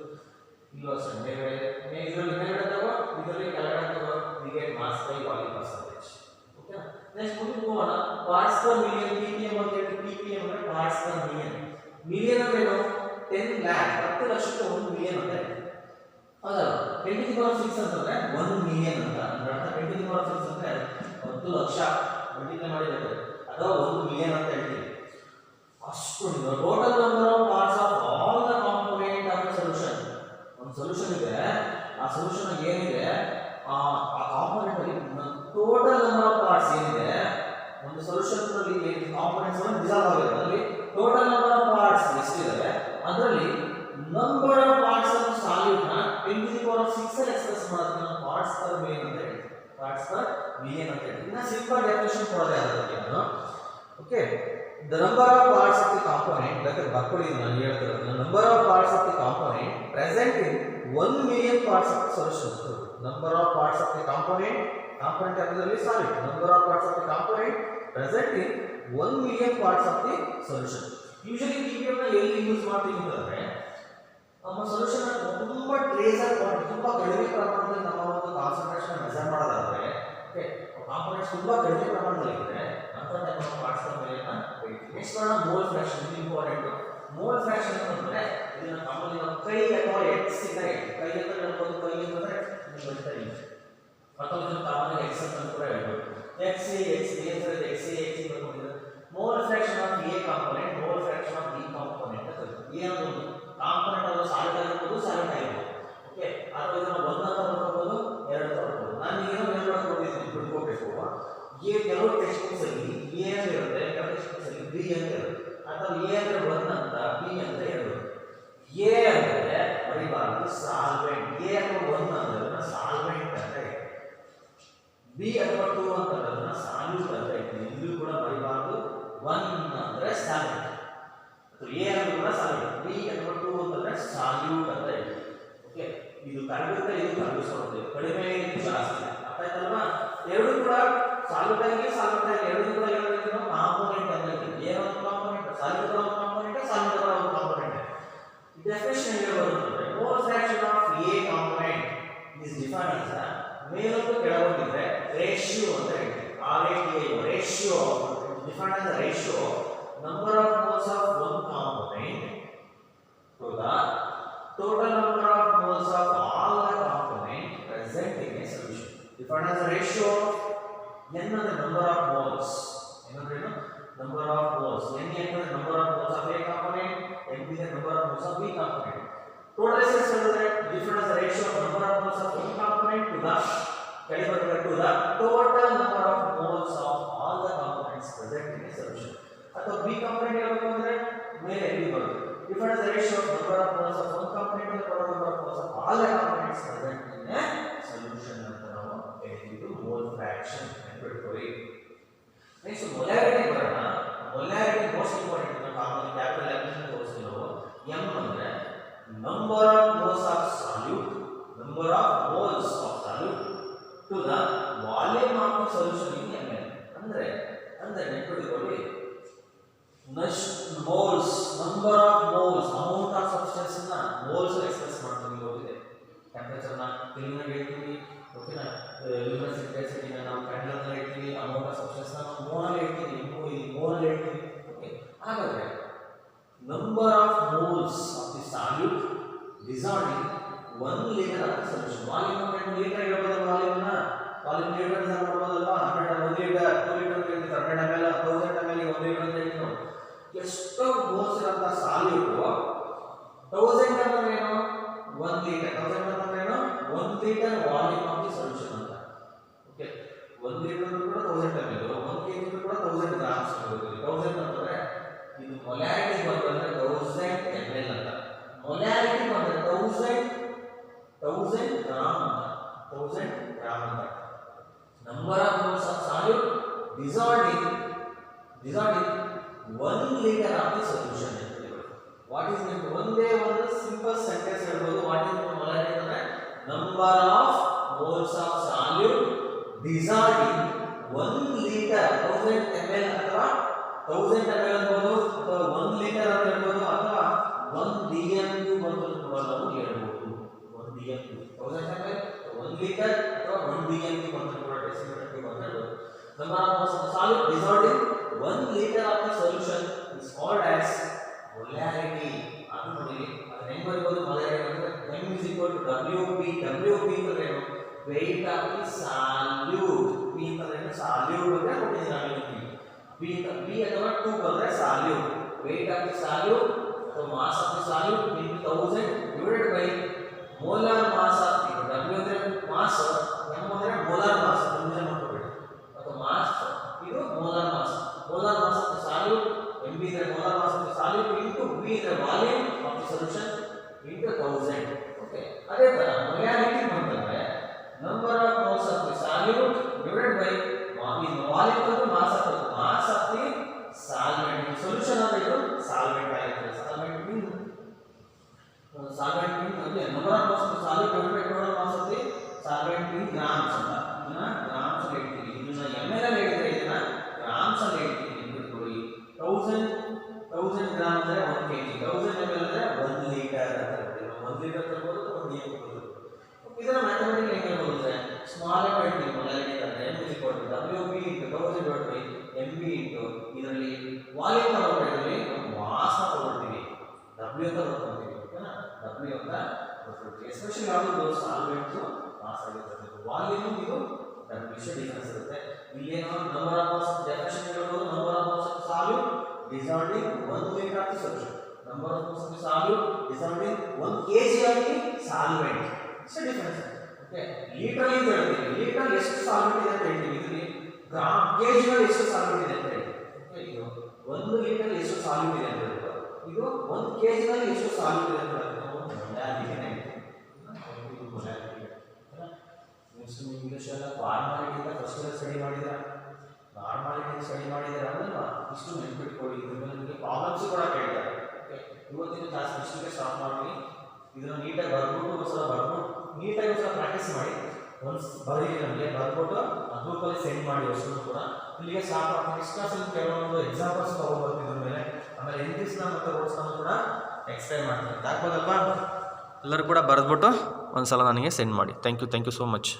ಇಲ್ಲಿ ಅಷ್ಟೇ ಇದರಲ್ಲಿ ಮೇಲ್ಗಡೆ ತಗೋ ಇದರಲ್ಲಿ ಕೆಳಗಡೆ ತಗೋ we get mass by volume percentage. Okay next ಮುಂದೆ ಹೋಗೋಣ. ಪಾರ್ಟ್ಸ್ ಪರ್ ಮಿಲಿಯನ್ ppm ಅಂತ ಹೇಳಿ, ppm ಅಂದ್ರೆ ಪಾರ್ಟ್ಸ್ ಪರ್ ಮಿಲಿಯನ್. ಮಿಲಿಯನ್ ಅಂದ್ರೆ ಏನು? 10 lakh 10 ಲಕ್ಷಕ್ಕೆ 1 ಮಿಲಿಯನ್ ಅಂತ ಇದೆ. ಹೌದಾ? 10 to the power 6 ಅಂತಂದ್ರೆ 1 ಮಿಲಿಯನ್ ಅಂತ. ಅಂದ್ರೆ ಅರ್ಥ 10 to the power 6 ಅಂದ್ರೆ 10 ಲಕ್ಷ ಮಲ್ಟಿಪ್ಲೈ ಮಾಡಿದ್ರೆ ಅಥವಾ 1 ಮಿಲಿಯನ್ ಅಂತ ಹೇಳ್ತೀವಿ. ಅಷ್ಟು total number of parts of all the component of the solution. ಒಂದು ಸೊಲ್ಯೂಷನ್ ಇದೆ, ಆ ಸೊಲ್ಯೂಷನ್ ಏನಿದೆ ಆ ಕಾಂಪೋನೆಂಟ್ ಅಲ್ಲಿ ಟೋಟಲ್ ನಂಬರ್ ಆಫ್ ಪಾರ್ಟ್ಸ್ ಏನಿದೆ, ಒಂದು ಸೊಲ್ಯೂಷನ್ ಅಲ್ಲಿ ಕಾಂಪೋನೆಂಟ್ಸ್ ಅನ್ನು ಡಿಸಾಲ್ವ್ ಆಗಿದೆ, ಅದರಲ್ಲಿ ಟೋಟಲ್ ನಂಬರ್ ಆಫ್ ಪಾರ್ಟ್ಸ್ ಎಷ್ಟಿದೆ ಅದರಲ್ಲಿ number of parts of salute ನ 10 to the power 6 ಅಲ್ಲಿ ಎಕ್ಸ್ಪ್ರೆಸ್ ಮಾಡೋದಕ್ಕೆ ನಾವು ಪಾರ್ಟ್ಸ್ ಪರ್ ಮಿಲಿಯನ್ ಅಂತ ಹೇಳ್ತೀವಿ. ಪಾರ್ಟ್ಸ್ ಪರ್ ಮಿಲಿಯನ್ ಅಂತ ಹೇಳ್ತೀವಿ. ಇನ್ನ ಸಿಂಪಲ್ ಡೆಫಿನಿಷನ್ ಕೊಡೋದೇ ಅದಕ್ಕೆ ನಾನು. Okay, the number of parts of the component, ಬೇಕಾದ್ರೆ ಬರ್ಕೊಳ್ಳಿ ನಾನು ಹೇಳ್ತಿರೋದು. Number of parts of the component present in 1 million parts of the solution. Number of parts of the component ಅದರಲ್ಲಿ solid. Number of parts of the component present in 1 million parts of the solution. Usually ppm ನ ಎಲ್ಲಿ use ಮಾಡ್ತೀವಿ ಅಂತಂದ್ರೆ ನಮ್ಮ solution ತುಂಬಾ tracer ಮಾಡಿ ತುಂಬಾ ಕಡಿಮೆ ಪ್ರಮಾಣದಲ್ಲಿ ನಮ್ಮ ಒಂದು ಕಾನ್ಸಂಟ್ರೇಷನ್ ಮೆಜರ್ ಮಾಡೋದಾದ್ರೆ, ಓಕೆ, ಕಾಂಪೋನೆಂಟ್ಸ್ ತುಂಬಾ ಕಡಿಮೆ ಪ್ರಮಾಣದಲ್ಲಿ ಇದ್ರೆ ಅಂತ ಟೈಪ್ ಆಫ್ ಪಾರ್ಟ್ಸ್ ನ ಮೇಲೆ ನೆಕ್ಸ್ಟ್ ಬರೋಣ ಮೋಲ್ ಫ್ರಾಕ್ಷನ್. ಇದು ಇಂಪಾರ್ಟೆಂಟ್. ಮೋಲ್ ಫ್ರಾಕ್ಷನ್ ಅಂತಂದ್ರೆ ಇದನ್ನ ಕಾಮನ್ಲಿ ನಾವು ಕೈ ಅಥವಾ ಎಕ್ಸ್ ಇದ್ದರೆ, ಕೈ ಅಂತ ಹೇಳ್ಬೋದು, ಕೈ ಅಂತಂದ್ರೆ ನಿಮಗೆ ಗೊತ್ತಾ ಇಲ್ಲ, ಅಥವಾ ಇದನ್ನ ಕಾಮನ್ಲಿ ಎಕ್ಸ್ ಅಂತ ಕೂಡ ಹೇಳ್ಬೋದು. ಎಕ್ಸ್ ಅಂತ ಎಕ್ಸ್ ಬರ್ಕೊಂಡಿದ್ದಾರೆ. Mole fraction of A component, mole fraction of B component ಅಂತ ಕರೀತೀವಿ. ಏನೊಂದು ಕಾಂಪೋನೆಂಟ್ ಅದು ಸಾಲಿಡ್ ಆಗಿರ್ಬೋದು, ಸಾಲಿಡ್ ಆಗಿರ್ಬೋದು. ಓಕೆ, ಅಥವಾ ಇದನ್ನ 1 ಅಂತ ಬರ್ಕೋಬಹುದು, 2 ಅಂತ ಬರ್ಕೋಬಹುದು. ನಾನು ಏನೋ ಹೇಳ್ಕೊಡ್ತಿದ್ದೀನಿ, ಬಿಟ್ಕೋಬೇಕು. ಎ ಕೆಲವು ಟೆಕ್ಸ್ಟ್ ಬುಕ್ಸ್ ಅಲ್ಲಿ ಎ ಅಂತ ಇರುತ್ತೆ, ಕೆಲವು ಟೆಕ್ಸ್ಟ್ ಬುಕ್ಸ್ ಅಲ್ಲಿ ಬಿ ಅಂತ ಇರುತ್ತೆ. ಅಥವಾ ಎ ಅಂದ್ರೆ 1 ಅಂತ, ಬಿ ಅಂತ ಹೇಳ್ಬೋದು. ಎ ಅಂದ್ರೆ ಬರಿಬಾರ್ದು ಸಾಲ್ವೆಂಟ್. ಎ ಅಥವಾ 1 ಅಂದ್ರೆ ಸಾಲ್ವೆಂಟ್ ಅಂತ ಹೇಳ್ತೀವಿ. ಬಿ ಅಥವಾ 2 ಅಂತ ಅದನ್ನ ಸಾಲ್ಯೂಟ್ ಅಂತ ಹೇಳ್ತೀವಿ. ಇದು ಕೂಡ ಬರಿಬಾರ್ದು. 1 ಅಂದ್ರೆ ಸಾಲ್ವೆಂಟ್, ಎ ಅಂದ್ರೆ ಕೂಡ ಸಾಲ್ವೆಂಟ್, ಬಿ ಅಥವಾ 2 ಅಂತಂದ್ರೆ ಸಾಲ್ಯೂಟ್ ಅಂತ ಹೇಳ್ತೀವಿ. ಓಕೆ, ಇದು ಕರಗುತ್ತೆ, ಇದು ಕರಗಿಸೋದು, ಕಡಿಮೆ ಇದು ಜಾಸ್ತಿ. ಅರ್ಥ ಆಯ್ತಲ್ವಾ? ಎರಡು ಕೂಡ ಸಾಲ್ಯೂಟ್ ಆಗಿ ಎರಡು ಕೂಡ ಏನಂತ ನಾವು ಕಾಂಪೋನೆಂಟ್ ಅಂತ ಹೇಳ್ತೀವಿ. ಏನೊಂದು ಕಾಂಪೋನೆಂಟ್, ಸಾಲ್ಯೂಟ್ ಒಂದು ಕಾಂಪೋನೆಂಟ್, ಸಾಲ್ಯೂಟ್ ಒಂದು ಕಾಂಪೋನೆಂಟ್. ಡೆಫಿನಿಷನ್ ಹೇಳ್ಬೋದು ಅಂತಂದ್ರೆ mole fraction of A component is defined as ಮೇಲೊಂದು ಕೆಳಗೊಂಡಿದ್ರೆ ರೇಷಿಯೋ ಅಂತ ಹೇಳ್ತೀವಿ. Ratio defined as ratio number of moles of one component to the total number of moles of all the component present in a solution. Defined as a ratio of n ಅಂದ್ರೆ number of moles. ಏನಂದ್ರೇನು? Number of moles. n ಅಂದ್ರೆ number of moles of a component, m is the number of moles of b component. Total is ಅಂದ್ರೆ defined as a ratio of number of moles of one component to the total number of moles of all the components present in a solution. ಅಥವಾ B component ಹೇಳಬೇಕು ಅಂದ್ರೆ ಮೇಲೆ B ಬರುತ್ತೆ. Define as the ratio of number of moles of one component to total number of moles of all the components present in a solution ಅಂತ ನಾವು ಹೇಳ್ತೀವಿ. Mole fraction ಅಂತ ಹೇಳ್ತೀವಿ. ನೆಕ್ಸ್ಟ್ ಮೊಲಾರಿಟಿ ಬರೋಣ. Molarity most important. ನಾವು common capital letter ತೋರಿಸ್ತೀವಿ. m ಅಂದ್ರೆ number of moles of solute, number of moles of solute to the volume of the solution in ml. ಅಂದ್ರೆ ನೆನಪಿಟ್ಕೊಳ್ಳಿ, moles, number of moles, amount of substance na moles express ಮಾಡ್ತೀವಿ. ಗೊತ್ತಿದೆ, temperature ನ kelvin ಅಲ್ಲಿ ಹೇಳ್ತೀವಿ, ಓಕೆನಾ, luminous intensity ನ ನಾವು candle ನಲ್ಲಿ ಹೇಳ್ತೀವಿ, ಅಮೌಂಟ್ ಆಫ್ ಸಬ್ಸ್ಟೆನ್ಸ್ ನ ನಾವು ಮೋಲ್ ಅಲ್ಲಿ ಹೇಳ್ತೀವಿ, ಮೋಲ್ ಅಲ್ಲಿ ಹೇಳ್ತೀವಿ. ಓಕೆ, ಹಾಗಾದ್ರೆ number of moles of the solute dissolved in 1 litre of solution. Volume ಅಂದ್ರೆ 1 ಲೀಟರ್ ಇರಬಹುದು. ವಾಲ್ಯೂಮ್ ಲೀಟರ್ ಡಿಸೈನ್ ಮಾಡಬಹುದಲ್ವಾ? 100 ಲೀಟರ್ 2 ಲೀಟರ್ ಅಂತ ಹೇಳ್ತೀವಿ, 100 ml 1000 ml 1 ಲೀಟರ್ ಅಂತ ಹೇಳ್ತೀವಿ ನಾವು. ಎಷ್ಟು ಮೋಲ್ಸ್ ಇರುವಂತ ಸಾಲ್ಯೂಟ್ 1000 ಅಂದ್ರೆ ಏನು? 1 ಲೀಟರ್. 1000 ಅಂದ್ರೆ ಏನು? 1 litre volume of the solution ಅಂತ. ಓಕೆ, 1 ಲೀಟರ್ ಕೂಡ 1000 ml, 1 kg ಕೂಡ 1000 ಗ್ರಾಮ್ಸ್ ಬರುತ್ತೆ. 1000 ಅಂದ್ರೆ ಇದು ಮೊಲಾರಿಟಿ ಬಂದ್ರೆ 1000 ml ಅಂತ. ಮೊಲಾರಿಟಿ ಬಂದ್ರೆ 1000 ಗ್ರಾಮ್ ಅಂತ. 1000 ಗ್ರಾಮ್ ಅಂತ. Number of moles of salute dissolved in 1 liter of the solution. What is meant? ಒಂದೇ ಒಂದು ಸಿಂಪಲ್ ಸೆಂಟೆನ್ಸ್ ಹೇಳ್ಬೋದು. ವಾಟ್ ಇಸ್ ಮೊಲಾರಿಟಿ ಅಂದ್ರೆ number of moles of salute dissolved in 1 litre 1000 ml ಅಥವಾ 1000 ml ಅನ್ಬೋದು, ಅಥವಾ 1 litre ಅಂತ ಹೇಳ್ಬೋದು, ಅಥವಾ 1 dm³ ಅಂತ ಕೂಡ ನಾವು ಹೇಳ್ಬೋದು. 1 dm³ 1000 ml 1 ಲೀಟರ್ ಅಥವಾ 1 dm³ ಅಂತ ಕೂಡ ಡೆಸಿಮೀಟರ್ ಕ್ಯೂಬ್ ಅಂತ ಹೇಳ್ಬೋದು. Number of moles of the solute dissolved in 1 liter of the solution is called as molarity. ಅದು ನೋಡಿ ಅದು ಹೆಂಗ್ ಬರಬಹುದು molarity ಅಂದ್ರೆ m is equal to WP ಅಂದ್ರೆ ಏನು weight of the solute. P ಅಂದ್ರೆ solute ಅಂದ್ರೆ ಕೊಟ್ಟಿದ್ದೀನಿ ನಾನು B ಅಥವಾ 2 ಬಂದ್ರೆ solute. Weight of the solute so mass of the solute into 1000 divided by molar mass of the W ಅಂದ್ರೆ mass m ಅಂದ್ರೆ molar mass ಅಂದ್ರೆ ಮಾಡ್ಕೊಬೇಕು ಅಥವಾ mass ಇದು molar mass of the solute mb ಅಂದ್ರೆ molar mass of the solute into b ಅಂದ್ರೆ volume of the solution into 1000. Okay ಅದೇ ತರ molarity ಬಂತಂದ್ರೆ number of moles of the solute divided by volume of the mass of the solvent. Solution ಅಂದ್ರೆ ಇದು solvent ಆಗಿರುತ್ತೆ. solvent means ಅಂದ್ರೆ number of moles of the solute divided by total mass of the solvent in grams ಅಂತ ಇದನ್ನ grams ಅಲ್ಲಿ ಹೇಳ್ತೀವಿ. ಇದನ್ನ ml ಅಲ್ಲಿ ಹೇಳಿದ್ರೆ ಇದನ್ನ grams ಅಲ್ಲಿ ಹೇಳ್ತೀವಿ. ನೋಡಿ 1000 ಗ್ರಾಂ ಅಂದ್ರೆ 1 kg, 1000 ml ಅಂದ್ರೆ 1 ಲೀಟರ್ ಅಂತ ಹೇಳ್ತೀವಿ. 1 ಲೀಟರ್ ತಗೊಳ್ಳೋದು 1 ಲೀಟರ್ ತಗೊಳ್ಳೋದು. ಇದನ್ನ ಮ್ಯಾಥಮೆಟಿಕಲಿ ಹೆಂಗೆ ಹೇಳ್ಬೋದು ಸ್ಮಾಲ್ ಅಂತ ಹೇಳ್ತೀವಿ. ಮೊಲಾರಿಟಿ ಅಂದ್ರೆ m is equal to WP into 1000 divided by mb into ಇದರಲ್ಲಿ ವಾಲ್ಯೂಮ್ ತಗೊಳ್ತೀವಿ, ಮಾಸ್ ತಗೊಳ್ತೀವಿ, W ಅಂತ ಬರ್ಕೊಂತೀವಿ. ಓಕೆನಾ W ಅಂತ ಬರ್ಕೊಳ್ತೀವಿ. ಎಸ್ಪೆಷಲಿ ಯಾವುದು ಸಾಲ್ವೆಂಟ್ ಮಾಸ್ ಆಗಿರುತ್ತೆ. ವಾಲ್ಯೂಮ್ ಇದು ವಿಷಯ ಡಿಫರೆನ್ಸ್ ಇರುತ್ತೆ. ಇಲ್ಲಿ ಏನು ನಂಬರ್ ಆಫ್ ಮಾಸ್ ಡೆಫಿನಿಷನ್ ಹೇಳ್ಬೋದು. Number of mass of solute dissolved in 1 liter of the solution. Number of moles of the solute dissolved in 1 kg of the solvent. It's a difference. Okay. Liter ಅಲ್ಲಿ ಹೇಳ್ತೀವಿ. Litre ಎಷ್ಟು solvent ಇದೆ ಅಂತ ಹೇಳ್ತೀವಿ. ಇದರಲ್ಲಿ gram kg ನಲ್ಲಿ ಎಷ್ಟು solvent ಇದೆ ಅಂತ ಹೇಳ್ತೀವಿ. ಓಕೆ ಇದು 1 ಲೀಟರ್ ಎಷ್ಟು ಸಾಲ್ವೆಂಟ್ ಇದೆ ಅಂತ ಹೇಳ್ತೀವಿ. ಇದು 1 kg ನಲ್ಲಿ ಎಷ್ಟು ಸಾಲ್ವೆಂಟ್ ಇದೆ ಅಂತ ಹೇಳ್ತೀವಿ. ನಾವು ಮೊಲಾರಿಟಿ ಹೇಳ್ತೀವಿ. ಇದು ಮೊಲಾರಿಟಿ. ನೆಕ್ಸ್ಟ್ ನೀವು ಇಂಗ್ಲಿಷ್ ಎಲ್ಲ ಫಾರ್ಮಾಲಿಟಿ ಅಂತ ಫಸ್ಟ್ ಸ್ಟಡಿ ಮಾಡಿದ್ರಾ? ನಾರ್ಮಾಲಿಟಿ ಸ್ಟಡಿ ಮಾಡಿದ್ರೆ ಅಲ್ವಾ ಇಷ್ಟು ನೆನಪಿಟ್ಕೊಳ್ಳಿ. ಇದ್ರ ಮೇಲೆ ನಿಮಗೆ ಪ್ರಾಬ್ಲಮ್ಸ್ ಕೂಡ ಕೇಳ್ತಾರೆ. ಓಕೆ ಇವತ್ತಿನ ಕ್ಲಾಸ್ ಇಷ್ಟಕ್ಕೆ ಸ್ಟಾಪ್ ಮಾಡ್ತೀನಿ. ಇದನ್ನ ನೀಟಾಗಿ ಬರ್ಬಿಟ್ಟು ನೀಟಾಗಿ ಪ್ರಾಕ್ಟೀಸ್ ಮಾಡಿ. ಒನ್ಸ್ ಬರೀ ನಮಗೆ ಬರ್ಬಿಟ್ಟು ಗ್ರೂಪಲ್ಲಿ ಸೆಂಡ್ ಮಾಡಿ ವರ್ಷನೂ ಕೂಡ. ಇಲ್ಲಿಗೆ ಸ್ಟಾಪ್ ಮಾಡ್ತೀನಿ. ನೆಕ್ಸ್ಟ್ ಕ್ಲಾಸಲ್ಲಿ ಕೆಲವೊಂದು ಎಕ್ಸಾಂಪಲ್ಸ್ ತಗೊಬರ್ತೀನಿ ಇದ್ರ ಮೇಲೆ. ಆಮೇಲೆ ಎಂಟ್ರೀಸ್ನ ಮತ್ತು ರೋಡ್ಸ್ನ ಕೂಡ ಎಕ್ಸ್ಪ್ಲೈನ್ ಮಾಡ್ತೀನಿ. ಆಗ್ಬೋದಲ್ವಾ? ಎಲ್ಲರೂ ಕೂಡ ಬರೆದ್ಬಿಟ್ಟು ಒಂದ್ಸಲ ನನಗೆ ಸೆಂಡ್ ಮಾಡಿ. Thank you so much.